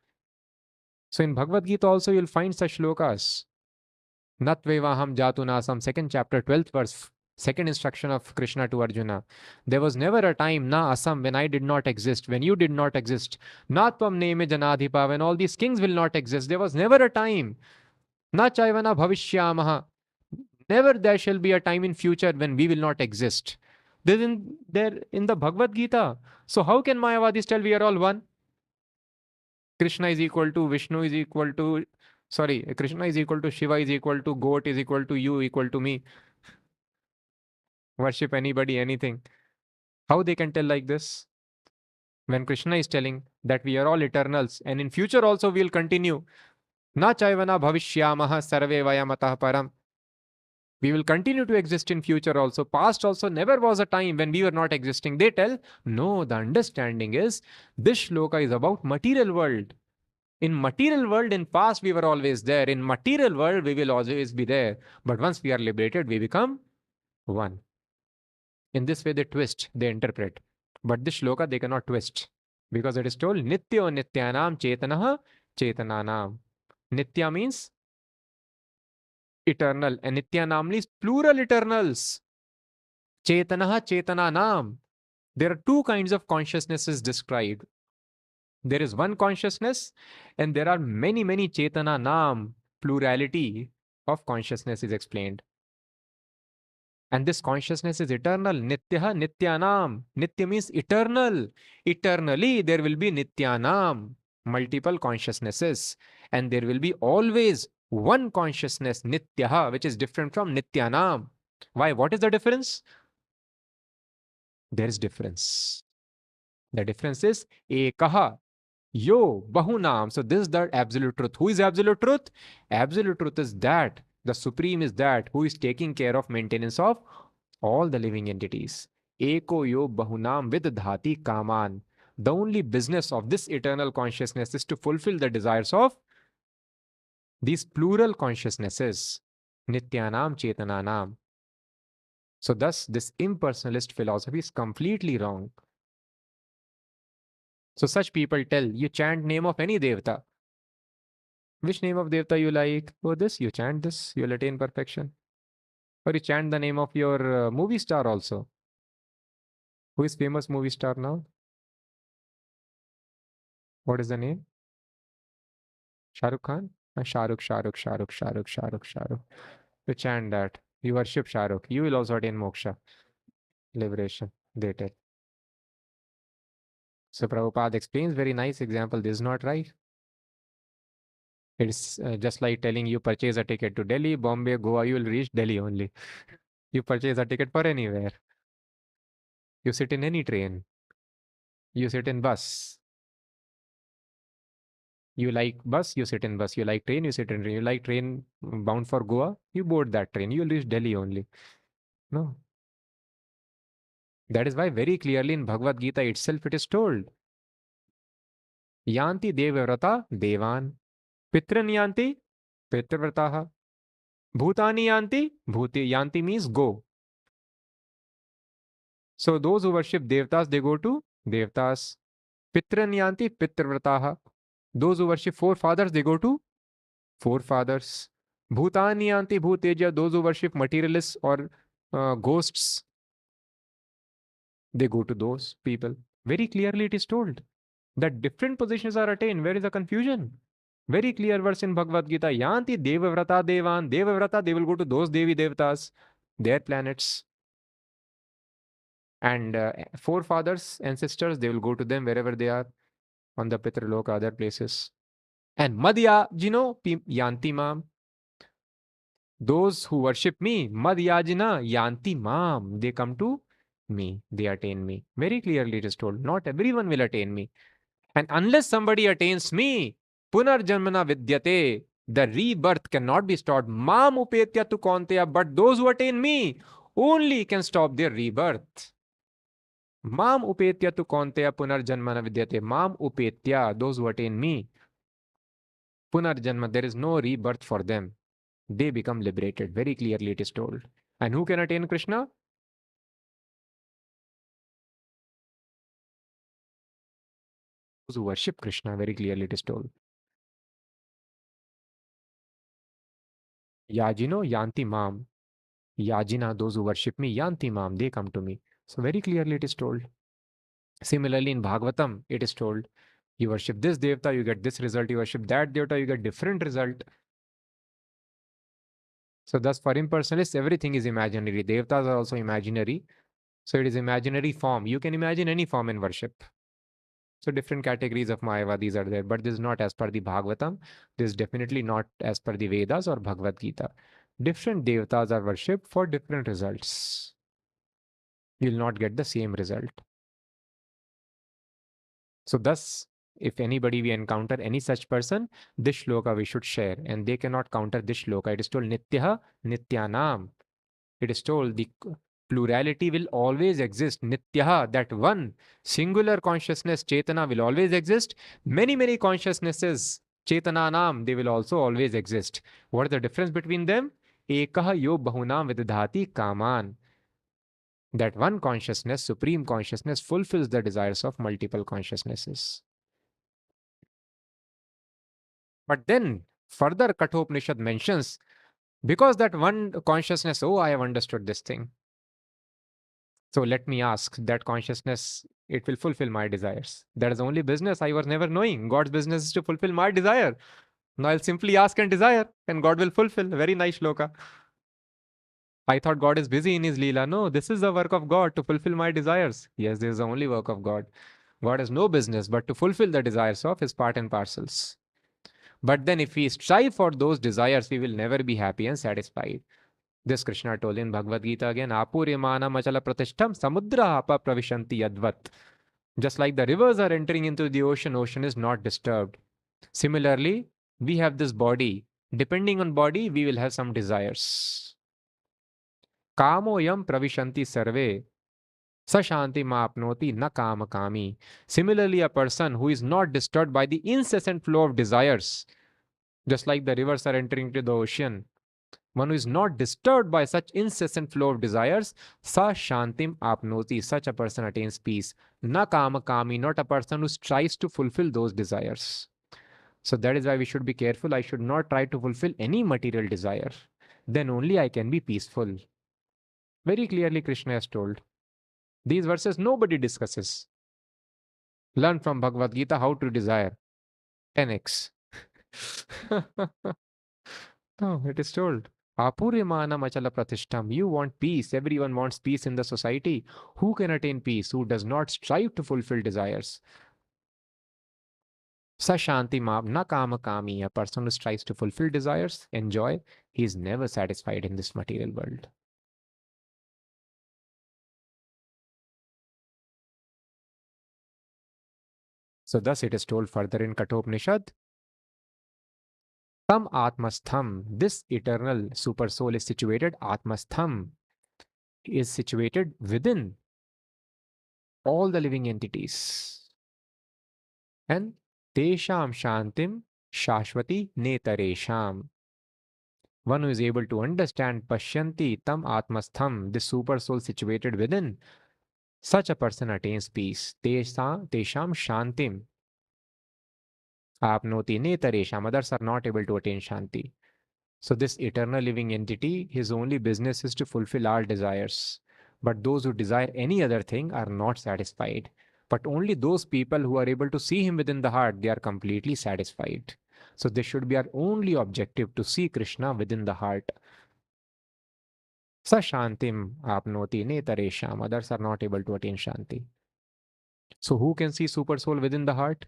So in Bhagavad Gita also you'll find such shlokas. Natvevaham Jatunasam, second chapter, 12th verse, second instruction of Krishna to Arjuna. There was never a time, na asam, when I did not exist, when you did not exist. Na tvam neme janadhipa, when all these kings will not exist. There was never a time. Na chaivana bhavishyamaha. Never there shall be a time in future when we will not exist. They're in the Bhagavad Gita. So how can Mayavadis tell we are all one? Krishna is equal to Vishnu is equal to, sorry, Krishna is equal to Shiva is equal to goat is equal to you equal to me. Worship anybody, anything. How they can tell like this? When Krishna is telling that we are all eternals and in future also we'll continue. Na chaivana bhavishyamaha sarve vayamatah param. We will continue to exist in future also. Past also never was a time when we were not existing. They tell, no, the understanding is this shloka is about material world. In material world, in past we were always there. In material world, we will always be there. But once we are liberated, we become one. In this way, they twist, they interpret. But this shloka, they cannot twist. Because it is told, Nityo Nityanam Chetanaha Chetananam. Nitya means eternal. And Nityanam means plural eternals. Chetanaha Chetananam. There are two kinds of consciousnesses described. There is one consciousness, and there are many, many Chetana Nam, plurality of consciousness is explained. And this consciousness is eternal. Nityaha Nityanam. Nitya means eternal. Eternally, there will be Nityanam, multiple consciousnesses. And there will be always one consciousness, Nityaha, which is different from Nityanam. Why? What is the difference? There is difference. The difference is Ekaha. Yo, Bahunam. So this is the absolute truth. Who is absolute truth? Absolute truth is that. The supreme is that who is taking care of maintenance of all the living entities. Eko yo Bahunam vidhati kaman. The only business of this eternal consciousness is to fulfill the desires of these plural consciousnesses. Nityanam Chetananam. So thus this impersonalist philosophy is completely wrong. So such people tell you chant name of any devta. Which name of devta you like? Oh, this, you chant this, you'll attain perfection. Or you chant the name of your movie star also. Who is famous movie star now? What is the name? Shah Rukh Khan? Shah Rukh, Shah Rukh, Shah Rukh, Shah Rukh, Shah Rukh, Shah Rukh. You chant that. You worship Shah Rukh. You will also attain moksha. Liberation. They tell. So Prabhupada explains very nice example. This is not right. It's just like telling you purchase a ticket to Delhi, Bombay, Goa, you will reach Delhi only. You purchase a ticket for anywhere. You sit in any train. You sit in bus. You like bus, you sit in bus. You like train, you sit in train. You like train bound for Goa, you board that train. You will reach Delhi only. No. That is why very clearly in Bhagavad Gita itself it is told. Yanti devavrata devan. Pitran yanti pitravrataha. Bhutani yanti. Bhuti yanti means go. So those who worship devtas, they go to devtas. Pitran yanti pitravrataha. Those who worship forefathers, they go to forefathers. Bhutani yanti bhuteja. Those who worship materialists or ghosts, they go to those people. Very clearly it is told that different positions are attained. Where is the confusion? Very clear verse in Bhagavad Gita. Yanti devavrata devan. Devavrata, they will go to those Devi Devtas, their planets. And forefathers, ancestors, they will go to them wherever they are, on the Pitraloka, other places. And Madhya, yanti mam. Those who worship me, Madhyajina, yanti mam. They come to me, they attain me. Very clearly it is told, not everyone will attain me. And unless somebody attains me, punarjanmana vidyate, the rebirth cannot be stopped. Mam upetya tu kaunteya, but those who attain me only can stop their rebirth. Mam upetya tu kaunteya punarjanmana vidyate. Mam upetya, those who attain me. Punarjanma, there is no rebirth for them. They become liberated. Very clearly it is told. And who can attain Krishna? Those who worship Krishna. Very clearly it is told. Yajino yanti mam. Yajina, those who worship me, yanti mam, they come to me. So very clearly it is told. Similarly in Bhagavatam, it is told, you worship this devta, you get this result. You worship that devta, you get different result. So thus for impersonalists, everything is imaginary. Devtas are also imaginary. So it is imaginary form. You can imagine any form in worship. So different categories of Mayavadis are there, but this is not as per the Bhagavatam. This is definitely not as per the Vedas or Bhagavad Gita. Different devatas are worshipped for different results. You will not get the same result. So thus, if anybody we encounter any such person, this shloka we should share, and they cannot counter this shloka. It is told Nityaha Nityanam. It is told the plurality will always exist. Nityaha, that one singular consciousness, Chetana, will always exist. Many, many consciousnesses, Chetananam, they will also always exist. What is the difference between them? Ekaha yo bahunam vidhati kaman. That one consciousness, supreme consciousness, fulfills the desires of multiple consciousnesses. But then further Kathopanishad mentions, because that one consciousness, oh, I have understood this thing. So let me ask, that consciousness, it will fulfill my desires. That is the only business I was never knowing. God's business is to fulfill my desire. Now I'll simply ask and desire, and God will fulfill. Very nice shloka. I thought God is busy in his Leela. No, this is the work of God to fulfill my desires. Yes, this is the only work of God. God has no business but to fulfill the desires of his part and parcels. But then if we strive for those desires, we will never be happy and satisfied. This Krishna told in Bhagavad Gita again, Apurimana machala pratishtam samudra apa pravishanti yadvat. Just like the rivers are entering into the ocean, ocean is not disturbed. Similarly, we have this body. Depending on body, we will have some desires. Kamo yam pravishanti sarve. Sashanti maapnoti na kama kami. Similarly, a person who is not disturbed by the incessant flow of desires, just like the rivers are entering into the ocean, one who is not disturbed by such incessant flow of desires, sa shantim apnoti, such a person attains peace. Na kama kami, not a person who strives to fulfill those desires. So that is why we should be careful. I should not try to fulfill any material desire. Then only I can be peaceful. Very clearly, Krishna has told. These verses nobody discusses. Learn from Bhagavad Gita how to desire. 10x. No, it is told. Apurimana machala pratishtam. You want peace. Everyone wants peace in the society. Who can attain peace? Who does not strive to fulfill desires? Sashanti mam na kama kami. A person who strives to fulfill desires, enjoy, he is never satisfied in this material world. So thus it is told further in Kathopanishad. Tam Atmastham. This eternal super soul is situated, Atmastham, is situated within all the living entities. And Tesham Shantim Shashwati Netaresham. One who is able to understand Pashyanti Tam Atmastham, this super soul situated within, such a person attains peace. Tesham Shantim Apnoti Netaresham. Others are not able to attain Shanti. So this eternal living entity, his only business is to fulfill our desires. But those who desire any other thing are not satisfied. But only those people who are able to see him within the heart, they are completely satisfied. So this should be our only objective, to see Krishna within the heart. Sa shantim apnoti netaresham. Others are not able to attain shanti. So who can see super soul within the heart?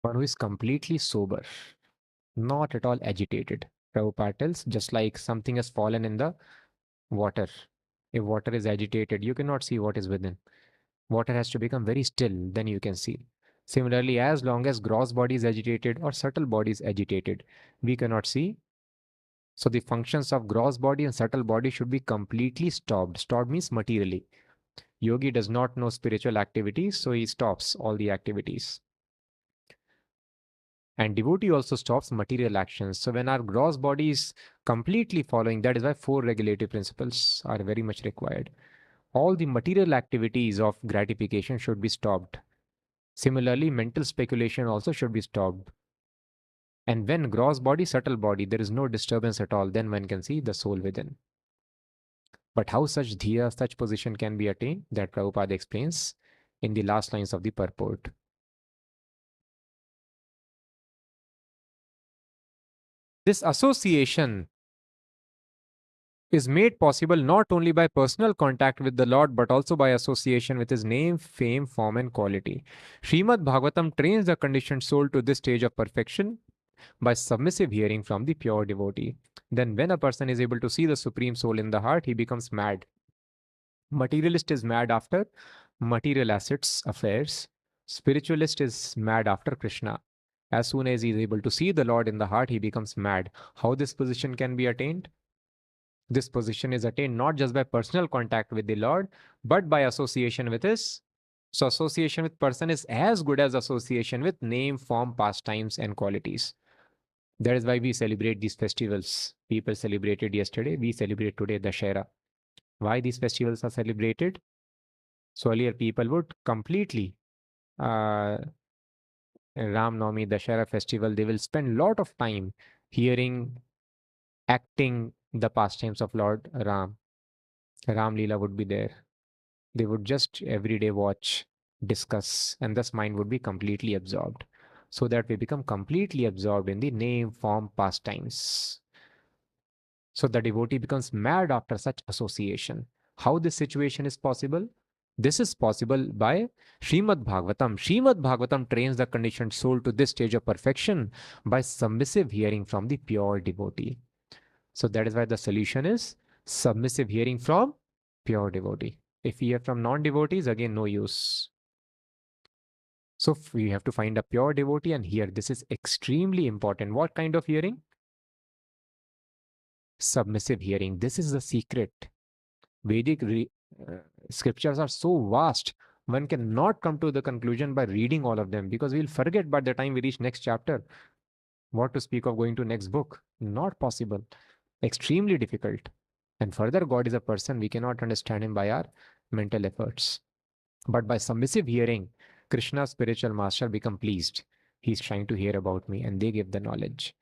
One who is completely sober, not at all agitated. Prabhupada tells, just like something has fallen in the water. If water is agitated, you cannot see what is within. Water has to become very still, then you can see. Similarly, as long as gross body is agitated or subtle body is agitated, we cannot see. So the functions of gross body and subtle body should be completely stopped. Stopped means materially. Yogi does not know spiritual activities, so he stops all the activities. And devotee also stops material actions. So when our gross body is completely following, that is why 4 regulative principles are very much required. All the material activities of gratification should be stopped. Similarly, mental speculation also should be stopped. And when gross body, subtle body, there is no disturbance at all, then one can see the soul within. But how such dhya, such position can be attained, that Prabhupada explains in the last lines of the purport. This association is made possible not only by personal contact with the Lord but also by association with His name, fame, form, and quality. Śrīmad-Bhāgavatam trains the conditioned soul to this stage of perfection by submissive hearing from the pure devotee. Then, when a person is able to see the Supreme Soul in the heart, he becomes mad. Materialist is mad after material assets, affairs. Spiritualist is mad after Krishna. As soon as he is able to see the Lord in the heart, he becomes mad. How this position can be attained? This position is attained not just by personal contact with the Lord, but by association with His. So, association with person is as good as association with name, form, pastimes, and qualities. That is why we celebrate these festivals. People celebrated yesterday, we celebrate today Dashera. Why these festivals are celebrated? So, earlier people would completely Ram Navami, Dashera festival, they will spend lot of time hearing, acting the pastimes of Lord Ram. Ram Leela would be there. They would just every day watch, discuss, and thus mind would be completely absorbed. So that we become completely absorbed in the name, form, pastimes. So the devotee becomes mad after such association. How this situation is possible? This is possible by Śrīmad-Bhāgavatam. Śrīmad-Bhāgavatam trains the conditioned soul to this stage of perfection by submissive hearing from the pure devotee. So that is why the solution is submissive hearing from pure devotee. If we hear from non-devotees, again, no use. So we have to find a pure devotee and hear. This is extremely important. What kind of hearing? Submissive hearing. This is the secret. Vedic scriptures are so vast, one cannot come to the conclusion by reading all of them because we'll forget by the time we reach next chapter. What to speak of going to next book? Not possible. Extremely difficult. And further, God is a person. We cannot understand Him by our mental efforts. But by submissive hearing, Krishna's spiritual master become pleased. He's trying to hear about me and they give the knowledge.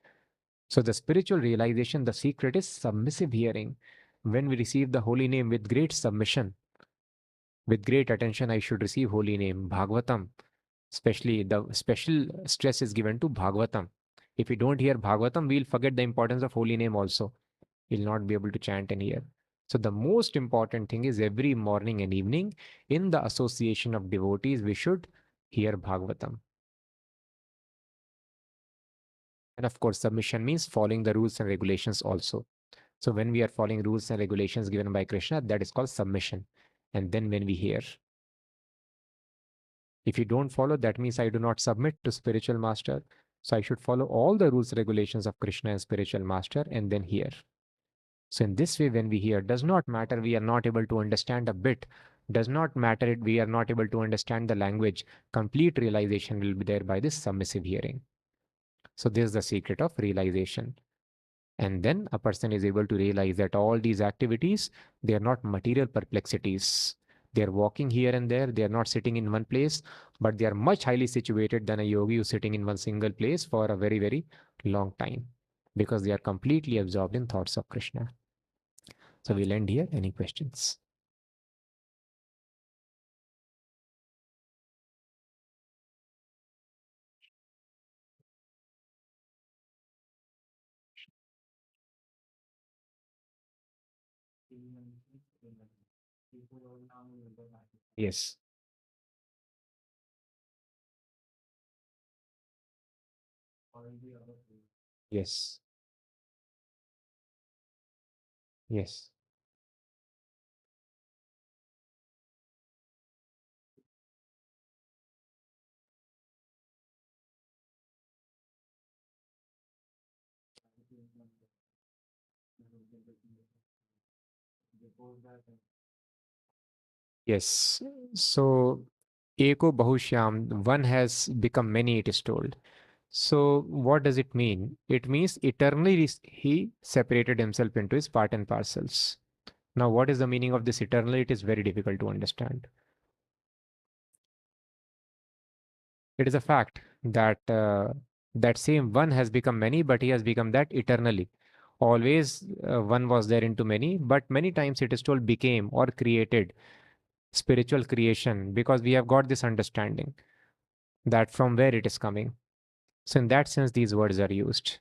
So the spiritual realization, the secret is submissive hearing. When we receive the holy name with great submission, with great attention, I should receive holy name, Bhagavatam. Especially the special stress is given to Bhagavatam. If we don't hear Bhagavatam, we'll forget the importance of holy name also. We'll not be able to chant and hear. So the most important thing is every morning and evening in the association of devotees, we should hear Bhagavatam. And of course, submission means following the rules and regulations also. So when we are following rules and regulations given by Krishna, that is called submission. And then when we hear, if you don't follow, that means I do not submit to spiritual master. So I should follow all the rules, regulations of Krishna and spiritual master and then hear. So in this way, when we hear, does not matter we are not able to understand a bit, does not matter it we are not able to understand the language, complete realization will be there by this submissive hearing. So this is the secret of realization. And then a person is able to realize that all these activities, they are not material perplexities. They are walking here and there. They are not sitting in one place, but they are much highly situated than a yogi who's sitting in one single place for a very, very long time because they are completely absorbed in thoughts of Krishna. So we'll end here. Any questions? Yes. Yes. Yes. Yes. So, Eko Bahushyam, one has become many, it is told. So, what does it mean? It means eternally he separated himself into his part and parcels. Now, what is the meaning of this eternally? It is very difficult to understand. It is a fact that that same one has become many, but he has become that eternally. Always one was there into many, but many times it is told became or created, spiritual creation, because we have got this understanding that from where it is coming. So, in that sense, these words are used.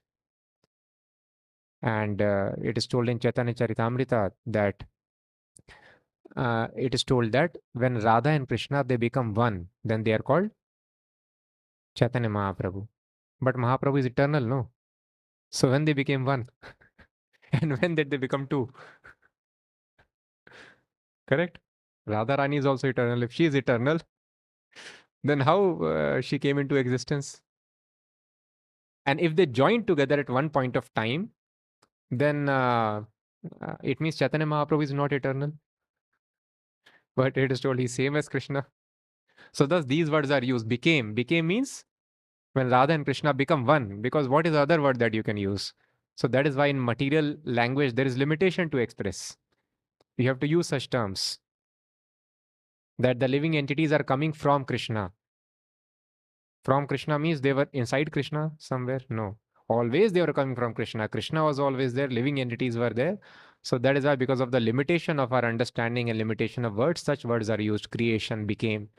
And it is told in Chaitanya Charitamrita that it is told that when Radha and Krishna they become one, then they are called Chaitanya Mahaprabhu. But Mahaprabhu is eternal, no? So when they became one, and when did they become two? Correct? Radha Rani is also eternal. If she is eternal, then how she came into existence? And if they joined together at one point of time, then it means Chaitanya Mahaprabhu is not eternal. But it is told he's same as Krishna. So thus these words are used. Became. Became means when Radha and Krishna become one. Because what is the other word that you can use? So that is why in material language there is limitation to express. You have to use such terms that the living entities are coming from Krishna. From Krishna means they were inside Krishna somewhere? No. Always they were coming from Krishna. Krishna was always there, living entities were there. So that is why, because of the limitation of our understanding and limitation of words, such words are used. Creation, became.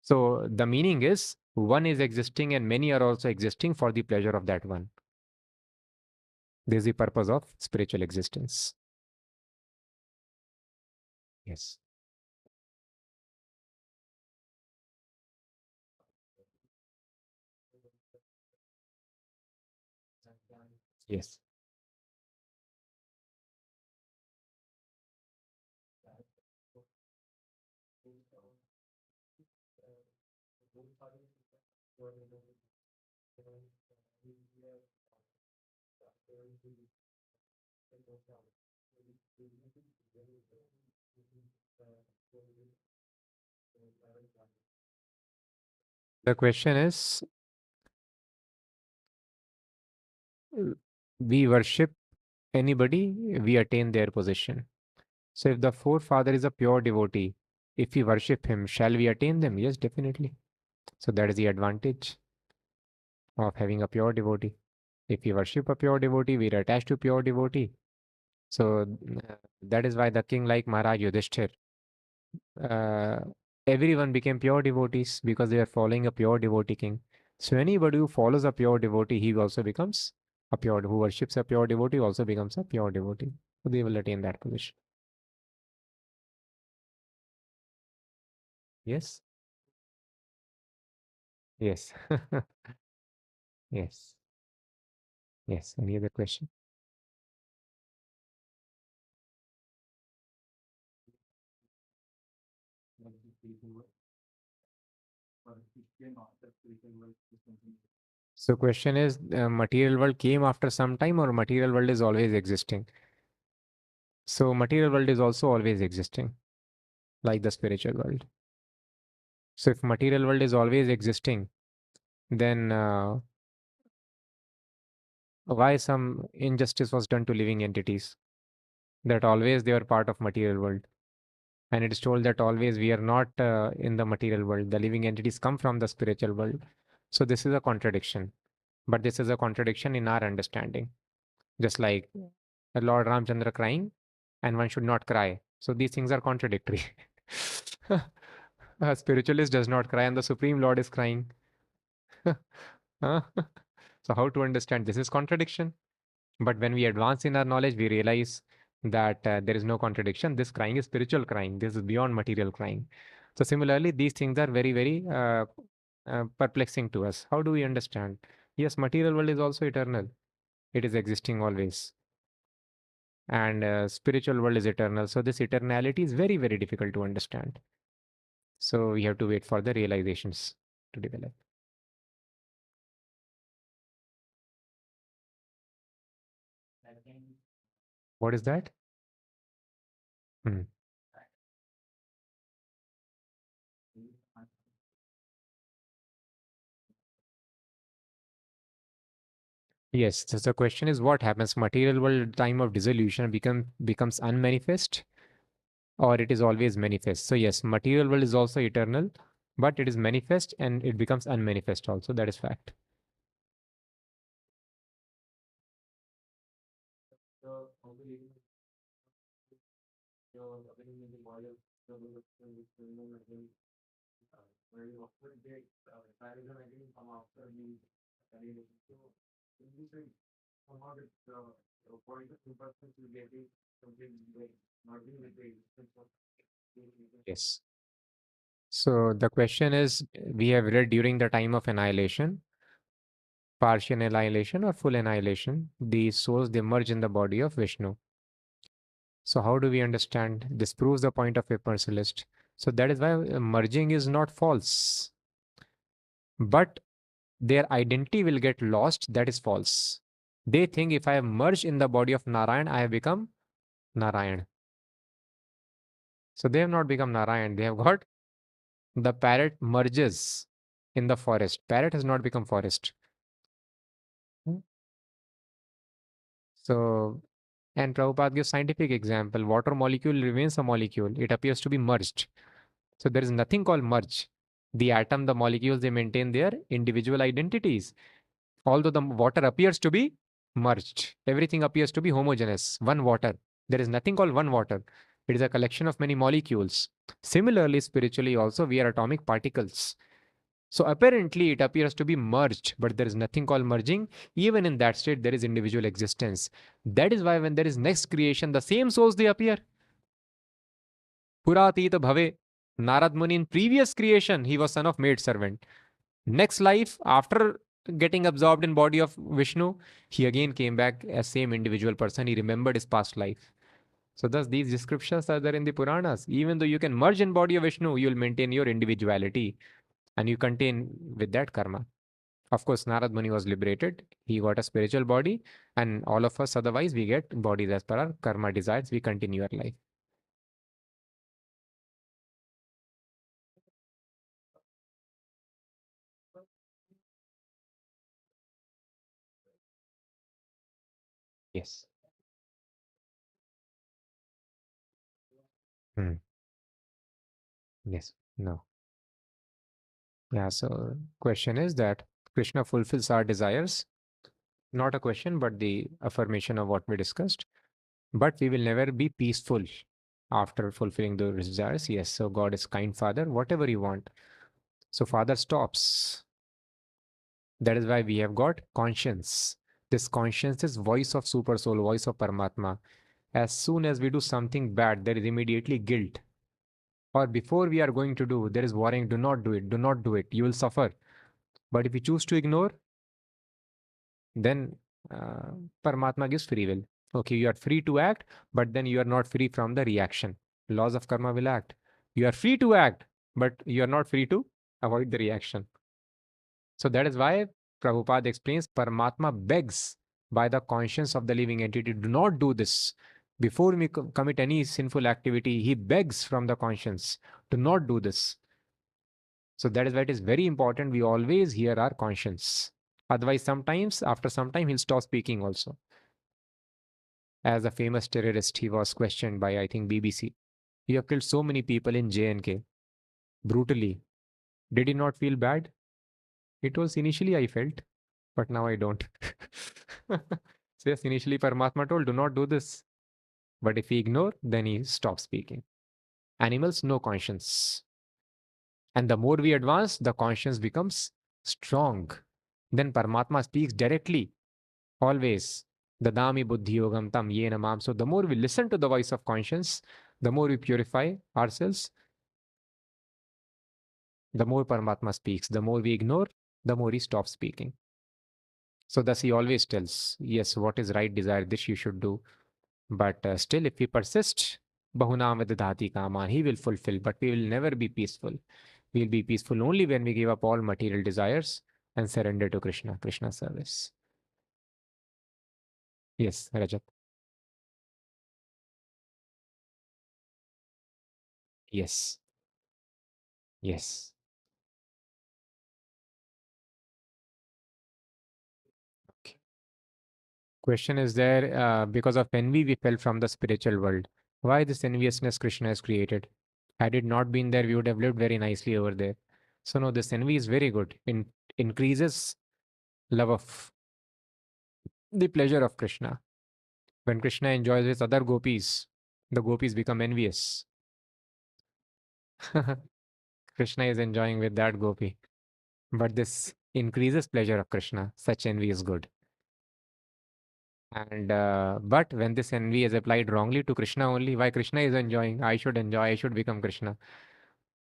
So the meaning is one is existing and many are also existing for the pleasure of that one. This is the purpose of spiritual existence. Yes. Yes. The question is, we worship anybody, we attain their position. So if the forefather is a pure devotee, if we worship him, shall we attain them? Yes, definitely. So that is the advantage of having a pure devotee. If we worship a pure devotee, we are attached to pure devotee. So that is why the king like Maharaj Yudhishthir, uh, everyone became pure devotees because they are following a pure devotee king. So anybody who follows a pure devotee, he also becomes a pure, who worships a pure devotee also becomes a pure devotee. So they will attain that position. Yes? Yes. Yes. Yes. Any other question? So question is, material world came after some time or material world is always existing? So material world is also always existing, like the spiritual world. So if material world is always existing, then why some injustice was done to living entities? That always they are part of material world. And it is told that always we are not in the material world. The living entities come from the spiritual world. So this is a contradiction. But this is a contradiction in our understanding. Just like Lord Ramchandra crying, and one should not cry. So these things are contradictory. A spiritualist does not cry, and the Supreme Lord is crying. Huh? So how to understand this is contradiction? But when we advance in our knowledge, we realize that there is no contradiction. This crying is spiritual crying. This is beyond material crying. So similarly, these things are very, very perplexing to us. How do we understand? Yes, material world is also eternal. It is existing always, and spiritual world is eternal. So this eternality is very, very difficult to understand. So we have to wait for the realizations to develop. What is that? Hmm. Yes. So the question is, what happens? Material world time of dissolution becomes unmanifest, or it is always manifest. So yes, material world is also eternal, but it is manifest and it becomes unmanifest also. That is fact. Yes. So the question is, we have read during the time of annihilation, partial annihilation or full annihilation, these souls they merge in the body of Vishnu. So how do we understand? This proves the point of a personalist. So that is why merging is not false, but their identity will get lost. That is false. They think if I have merged in the body of Narayan, I have become Narayan. So they have not become Narayan. They have got the parrot merges in the forest. Parrot has not become forest. Hmm. So, and Prabhupada gives scientific example. Water molecule remains a molecule. It appears to be merged. So there is nothing called merge. The atom, the molecules, they maintain their individual identities. Although the water appears to be merged, everything appears to be homogeneous, one water. There is nothing called one water. It is a collection of many molecules. Similarly, spiritually also, we are atomic particles. So apparently it appears to be merged, but there is nothing called merging. Even in that state, there is individual existence. That is why when there is next creation, the same souls they appear. Puratita Bhave. Narad Muni in previous creation, he was son of maid servant. Next life, after getting absorbed in body of Vishnu, he again came back as same individual person. He remembered his past life. So thus these descriptions are there in the Puranas. Even though you can merge in body of Vishnu, you will maintain your individuality and you contain with that karma. Of course, Narad Muni was liberated. He got a spiritual body, and all of us otherwise we get bodies as per our karma desires. We continue our life. Yes. Hmm. Yes. No. Yeah. So question is that Krishna fulfills our desires. Not a question, but the affirmation of what we discussed. But we will never be peaceful after fulfilling the desires. Yes. So God is kind Father, whatever you want. So Father stops. That is why we have got conscience. This conscience is voice of super soul, voice of Paramatma. As soon as we do something bad, there is immediately guilt. Or before we are going to do, there is warning, do not do it, do not do it, you will suffer. But if we choose to ignore, then uh, Paramatma gives free will. Okay, you are free to act, but then you are not free from the reaction. Laws of karma will act. You are free to act, but you are not free to avoid the reaction. So that is why Prabhupada explains Paramatma begs by the conscience of the living entity, do not do this. Before we commit any sinful activity, he begs from the conscience, do not do this. So that is why it is very important we always hear our conscience. Otherwise, sometimes, after some time, he'll stop speaking also. As a famous terrorist, he was questioned by, I think, BBC. You have killed so many people in J&K, brutally. Did he not feel bad? It was initially I felt, but now I don't. So yes, initially Paramatma told, do not do this. But if we ignore, then he stops speaking. Animals, no conscience. And the more we advance, the conscience becomes strong. Then Paramatma speaks directly, always. Dadami buddhi yogam tam yena mam. So the more we listen to the voice of conscience, the more we purify ourselves, the more Paramatma speaks. The more we ignore, the more he stops speaking. So thus he always tells, yes, what is right desire, this you should do. But still, if we persist, Bahunam Vidadhati Kaman, he will fulfill, but we will never be peaceful. We will be peaceful only when we give up all material desires and surrender to Krishna, Krishna service. Yes, Rajat. Yes. Yes. Okay. Question is there, because of envy, we fell from the spiritual world. Why this enviousness Krishna has created? Had it not been there, we would have lived very nicely over there. So, no, this envy is very good. Increases love of the pleasure of Krishna. When Krishna enjoys with other gopis, the gopis become envious. Krishna is enjoying with that gopi. But this increases pleasure of Krishna. Such envy is good. And but when this envy is applied wrongly to Krishna only, why Krishna is enjoying, I should enjoy, I should become Krishna.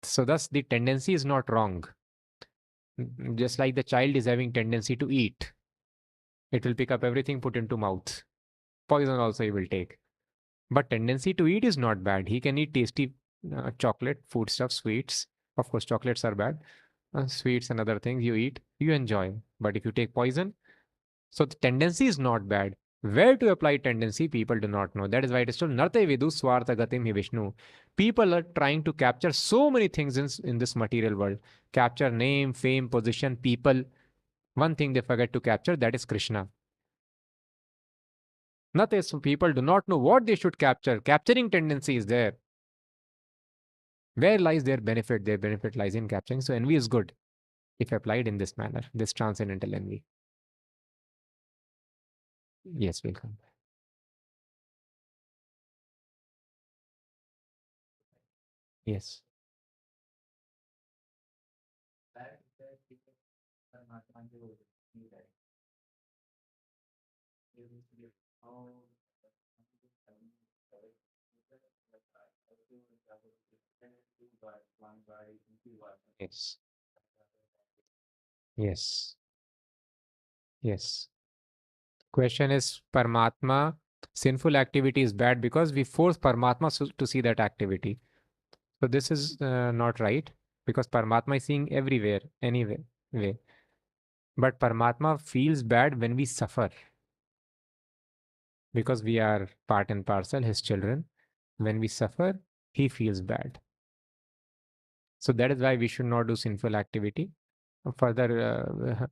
So thus the tendency is not wrong. Just like the child is having tendency to eat, it will pick up everything put into mouth. Poison also he will take. But tendency to eat is not bad. He can eat tasty chocolate, food stuff, sweets. Of course, chocolates are bad. Sweets and other things you eat, you enjoy. But if you take poison, so the tendency is not bad. Where to apply tendency, people do not know. That is why it is told, Narte vidu swartha gatim hi Vishnu. People are trying to capture so many things in this material world. Capture name, fame, position, people. One thing they forget to capture, that is Krishna. Nothing. So people do not know what they should capture. Capturing tendency is there. Where lies their benefit? Their benefit lies in capturing. So envy is good if applied in this manner, this transcendental envy. Yes, welcome. Yes. Yes. Yes. Yes. Question is Paramatma, sinful activity is bad because we force Paramatma to see that activity. So this is not right because Paramatma is seeing everywhere, anywhere. Way. But Paramatma feels bad when we suffer because we are part and parcel, his children. When we suffer, he feels bad. So that is why we should not do sinful activity. Further,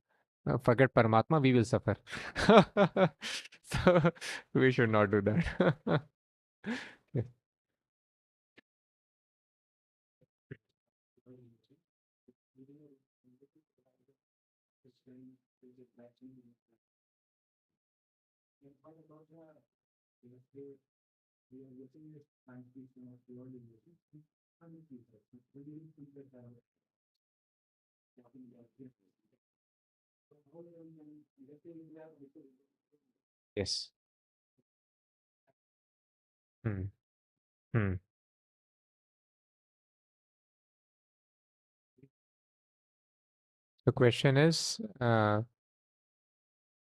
forget Paramatma, we will suffer. So we should not do that. Yes. Yes. Hmm. Hmm. The question is,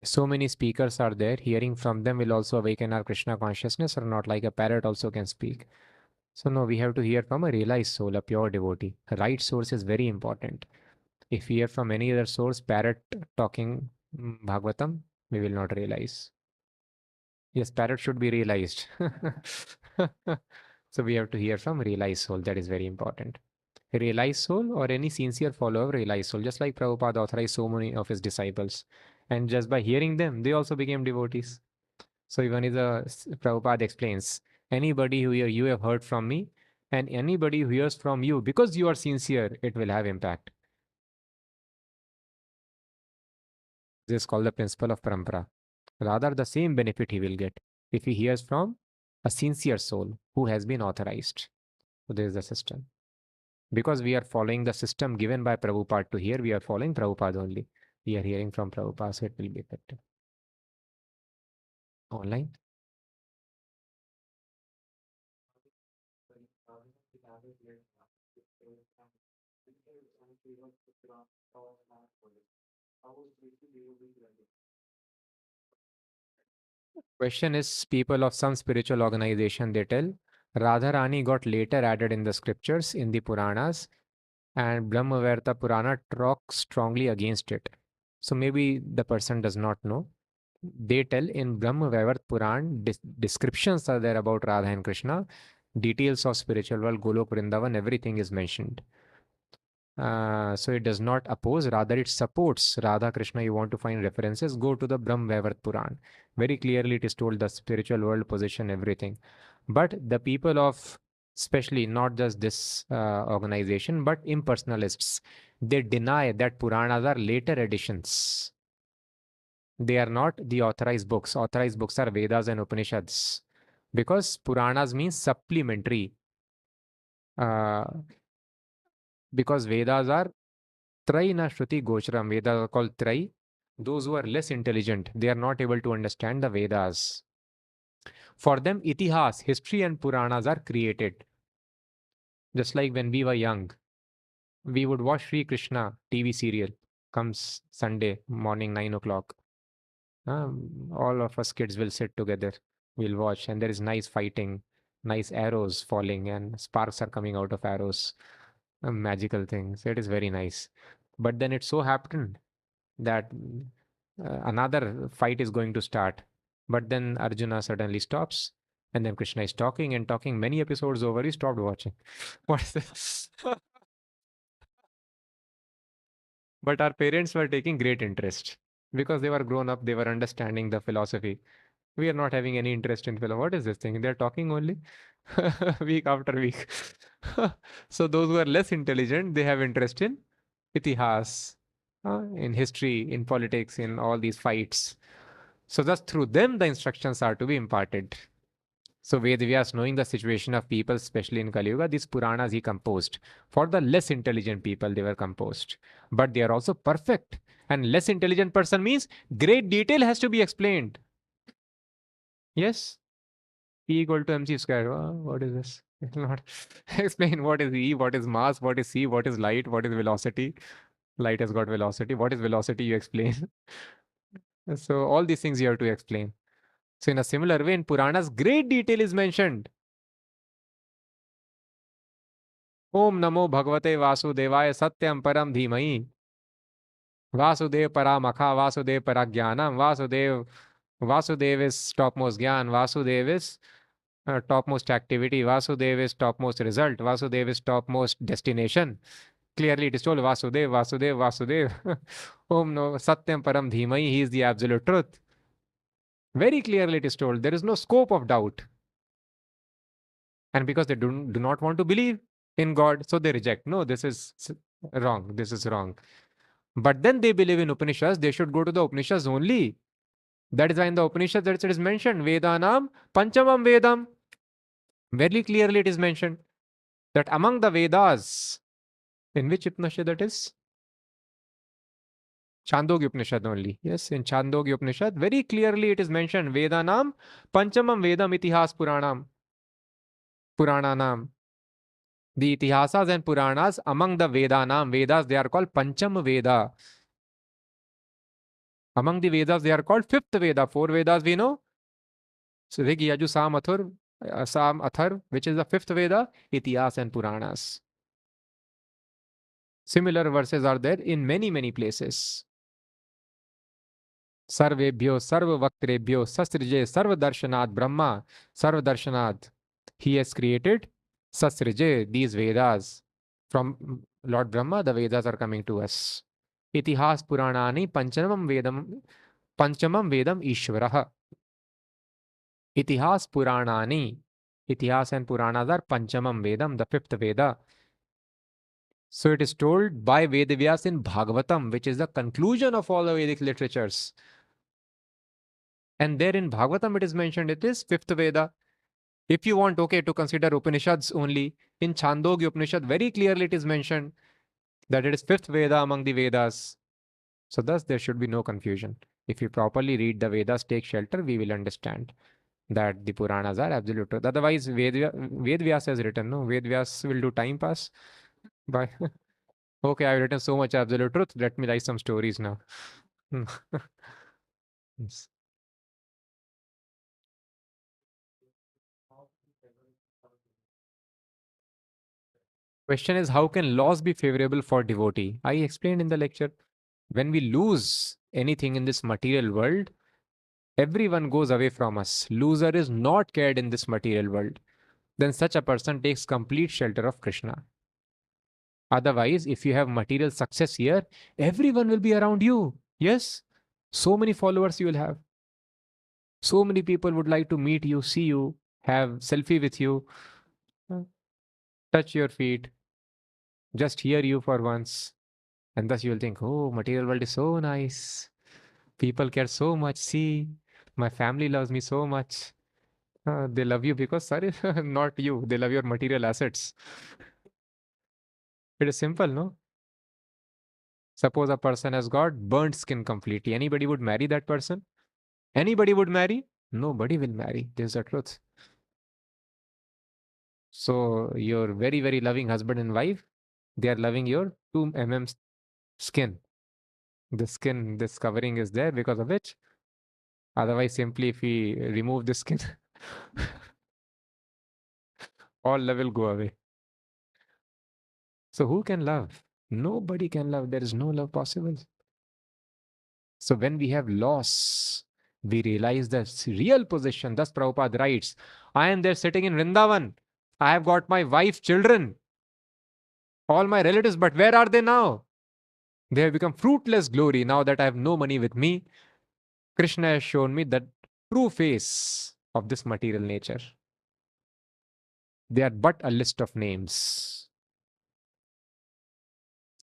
so many speakers are there. Hearing from them will also awaken our Krishna consciousness, or not? Like a parrot also can speak. So no, we have to hear from a realized soul, a pure devotee. Right source is very important. If we hear from any other source, parrot talking Bhagavatam, we will not realize. Yes, parrot should be realized. So we have to hear from realized soul. That is very important. Realized soul or any sincere follower of realized soul. Just like Prabhupada authorized so many of his disciples. And just by hearing them, they also became devotees. So even if the Prabhupada explains, anybody who you have heard from me, and anybody who hears from you, because you are sincere, it will have impact. This is called the principle of parampara. Rather, the same benefit he will get if he hears from a sincere soul who has been authorized. So there is the system. Because we are following the system given by Prabhupada to hear, we are following Prabhupada only. We are hearing from Prabhupada, so it will be effective. Online? Question is people of some spiritual organization, they tell Radharani got later added in the scriptures in the Puranas and Brahmavarta Purana talks strongly against it. So maybe the person does not know. They tell in Brahmavarta Puran, descriptions are there about Radha and Krishna, details of spiritual world, Golok, Vrindavan, everything is mentioned. So it does not oppose, rather it supports Radha Krishna. You want to find references, go to the Brahmavarta Puran. Very clearly it is told the spiritual world position, everything. But the people of, especially not just this organization, but impersonalists, they deny that Puranas are later additions. They are not the authorized books. Authorized books are Vedas and Upanishads. Because Puranas means supplementary. Uh, because Vedas are Trai na Shruti Gocharam. Vedas are called Trai. Those who are less intelligent, they are not able to understand the Vedas. For them, itihas, history and Puranas are created. Just like when we were young, we would watch Sri Krishna TV serial. Comes Sunday morning 9 o'clock. All of us kids will sit together. We'll watch, and there is nice fighting, nice arrows falling, and sparks are coming out of arrows. Magical things. It is very nice. But then it so happened that another fight is going to start. But then Arjuna suddenly stops, and then Krishna is talking and talking. Many episodes over, he stopped watching. What is this? But our parents were taking great interest because they were grown up, they were understanding the philosophy. We are not having any interest in philosophy. What is this thing? They're talking only week after week. So those who are less intelligent, they have interest in itihas, in history, in politics, in all these fights. So thus through them the instructions are to be imparted. So Vedvyas, knowing the situation of people, especially in Kali Yuga, these Puranas he composed. For the less intelligent people, they were composed. But they are also perfect. And less intelligent person means great detail has to be explained. Yes? E equal to mc square. What is this? It will not explain what is E, what is mass, what is C, what is light, what is velocity. Light has got velocity. What is velocity? You explain. So all these things you have to explain. So in a similar way, in Puranas, great detail is mentioned. ओम नमो भगवते वासुदेवाय सत्यम परम धीमहि Vasudev परामखा Vasudev पराज्ञानम Vasudev Vasudev is topmost gyan Vasudev is topmost activity Vasudev is topmost result Vasudev is topmost destination. Clearly it is told Vasudev Vasudev Vasudev. Om no satyam param dhimai, he is the absolute truth. Very clearly it is told, there is no scope of doubt. And because they do not want to believe in God, so they reject. No, this is wrong. This is wrong. But then they believe in Upanishads, they should go to the Upanishads only. That is why in the Upanishads it is mentioned, Vedanam Panchamam Vedam. Very clearly it is mentioned that among the Vedas, in which Upanishad that is? Chandogya Upanishad only. Yes, in Chandogya Upanishad, very clearly it is mentioned, Vedanam Panchamam Vedam Itihas Puranam. Purananam. The Itihasas and Puranas among the Vedanam, Vedas, they are called Pancham Veda. Among the Vedas, they are called fifth Veda. Four Vedas we know. So Rig, Yaju, Sam, Athar, which is the fifth Veda, Itihas and Puranas. Similar verses are there in many places. Sarvebhyo, Sarvavaktrebhyo, Sasrije, Sarvadarshanath, Brahma, Sarvadarshanath. He has created Sasrije, these Vedas. From Lord Brahma, the Vedas are coming to us. Itihas Puranani Panchamam Vedam Ishvaraha. Itihas Puranani. Itihas and Puranas are Panchamam Vedam, the fifth Veda. So it is told by Vedavyas in Bhagavatam, which is the conclusion of all the Vedic literatures. And there in Bhagavatam it is mentioned it is fifth Veda. If you want, okay, to consider Upanishads only, in Chandogya Upanishad, very clearly it is mentioned that it is fifth Veda among the Vedas. So thus there should be no confusion. If you properly read the Vedas, take shelter, we will understand that the Puranas are absolute truth. Otherwise, Vedvyas has written, no? Vedvyas will do time pass. Bye. Okay, I've written so much absolute truth. Let me write some stories now. Yes. Question is, how can loss be favorable for devotee? I explained in the lecture. When we lose anything in this material world, everyone goes away from us. Loser is not cared in this material world. Then such a person takes complete shelter of Krishna. Otherwise, if you have material success here, everyone will be around you. Yes, so many followers you will have. So many people would like to meet you, see you, have selfie with you, touch your feet, just hear you for once. And thus you will think, oh, material world is so nice. People care so much. See, my family loves me so much. They love you because, sorry, not you. They love your material assets. It is simple, no? Suppose a person has got burnt skin completely. Anybody would marry that person? Anybody would marry? Nobody will marry. This is the truth. So your very, very loving husband and wife, they are loving your 2 mm skin. The skin, this covering is there because of which. Otherwise, simply if we remove the skin, all love will go away. So who can love? Nobody can love. There is no love possible. So when we have loss, we realize the real position. Thus Prabhupada writes, I am there sitting in Vrindavan. I have got my wife, children, all my relatives, but where are they now? They have become fruitless glory now that I have no money with me. Krishna has shown me the true face of this material nature. They are but a list of names.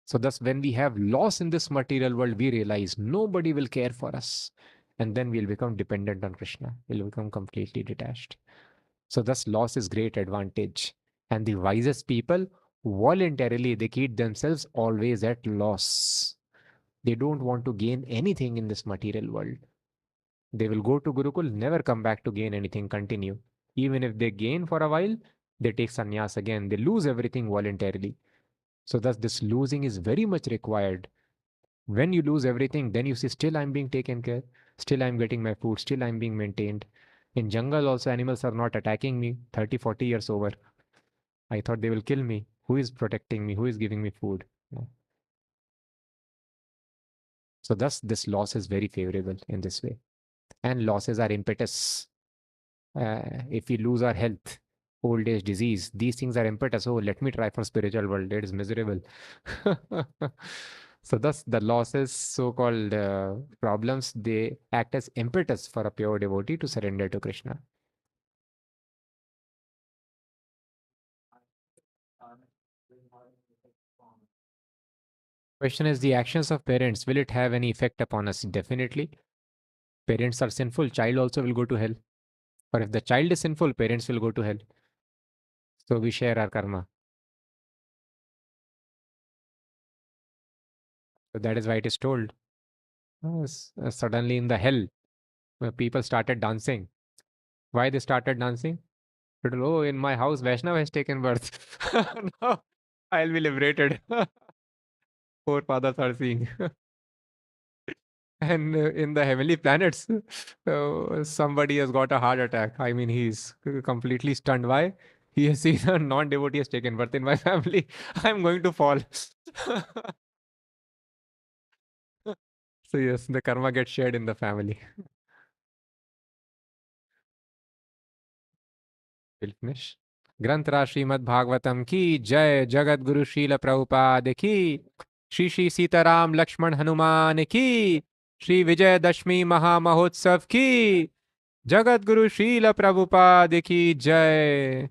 So thus, when we have loss in this material world, we realize nobody will care for us. And then we'll become dependent on Krishna. We'll become completely detached. So thus, loss is great advantage. And the wisest people, voluntarily, they keep themselves always at loss. They don't want to gain anything in this material world. They will go to Gurukul, never come back to gain anything, continue. Even if they gain for a while, they take sannyas again. They lose everything voluntarily. So thus this losing is very much required. When you lose everything, then you see still I'm being taken care. Still I'm getting my food. Still I'm being maintained. In jungle also animals are not attacking me 30, 40 years over. I thought they will kill me. Who is protecting me? Who is giving me food? No. So thus this loss is very favorable in this way. And losses are impetus. If we lose our health, old age, disease, these things are impetus. Oh, let me try for spiritual world. It is miserable. So thus the losses, so-called problems, they act as impetus for a pure devotee to surrender to Krishna. Question is, the actions of parents, will it have any effect upon us? Definitely. Parents are sinful, child also will go to hell. Or if the child is sinful, parents will go to hell. So we share our karma. So that is why it is told. Suddenly in the hell, people started dancing. Why they started dancing? Oh, in my house, Vaishnav has taken birth. Now I'll be liberated. Poor fathers are seeing. And in the heavenly planets, somebody has got a heart attack. I mean, he's completely stunned. Why? He has seen a non-devotee has taken birth in my family. I'm going to fall. So yes, the karma gets shared in the family. We'll finish. ग्रंथरा Shrimad Bhagavatam की जय, जगत गुरु शील प्रभुपाद की, श्री श्री सीताराम लक्ष्मण हनुमान की, श्री विजयदशमी महामहोत्सव की, जगत गुरु शील प्रभुपाद की जय।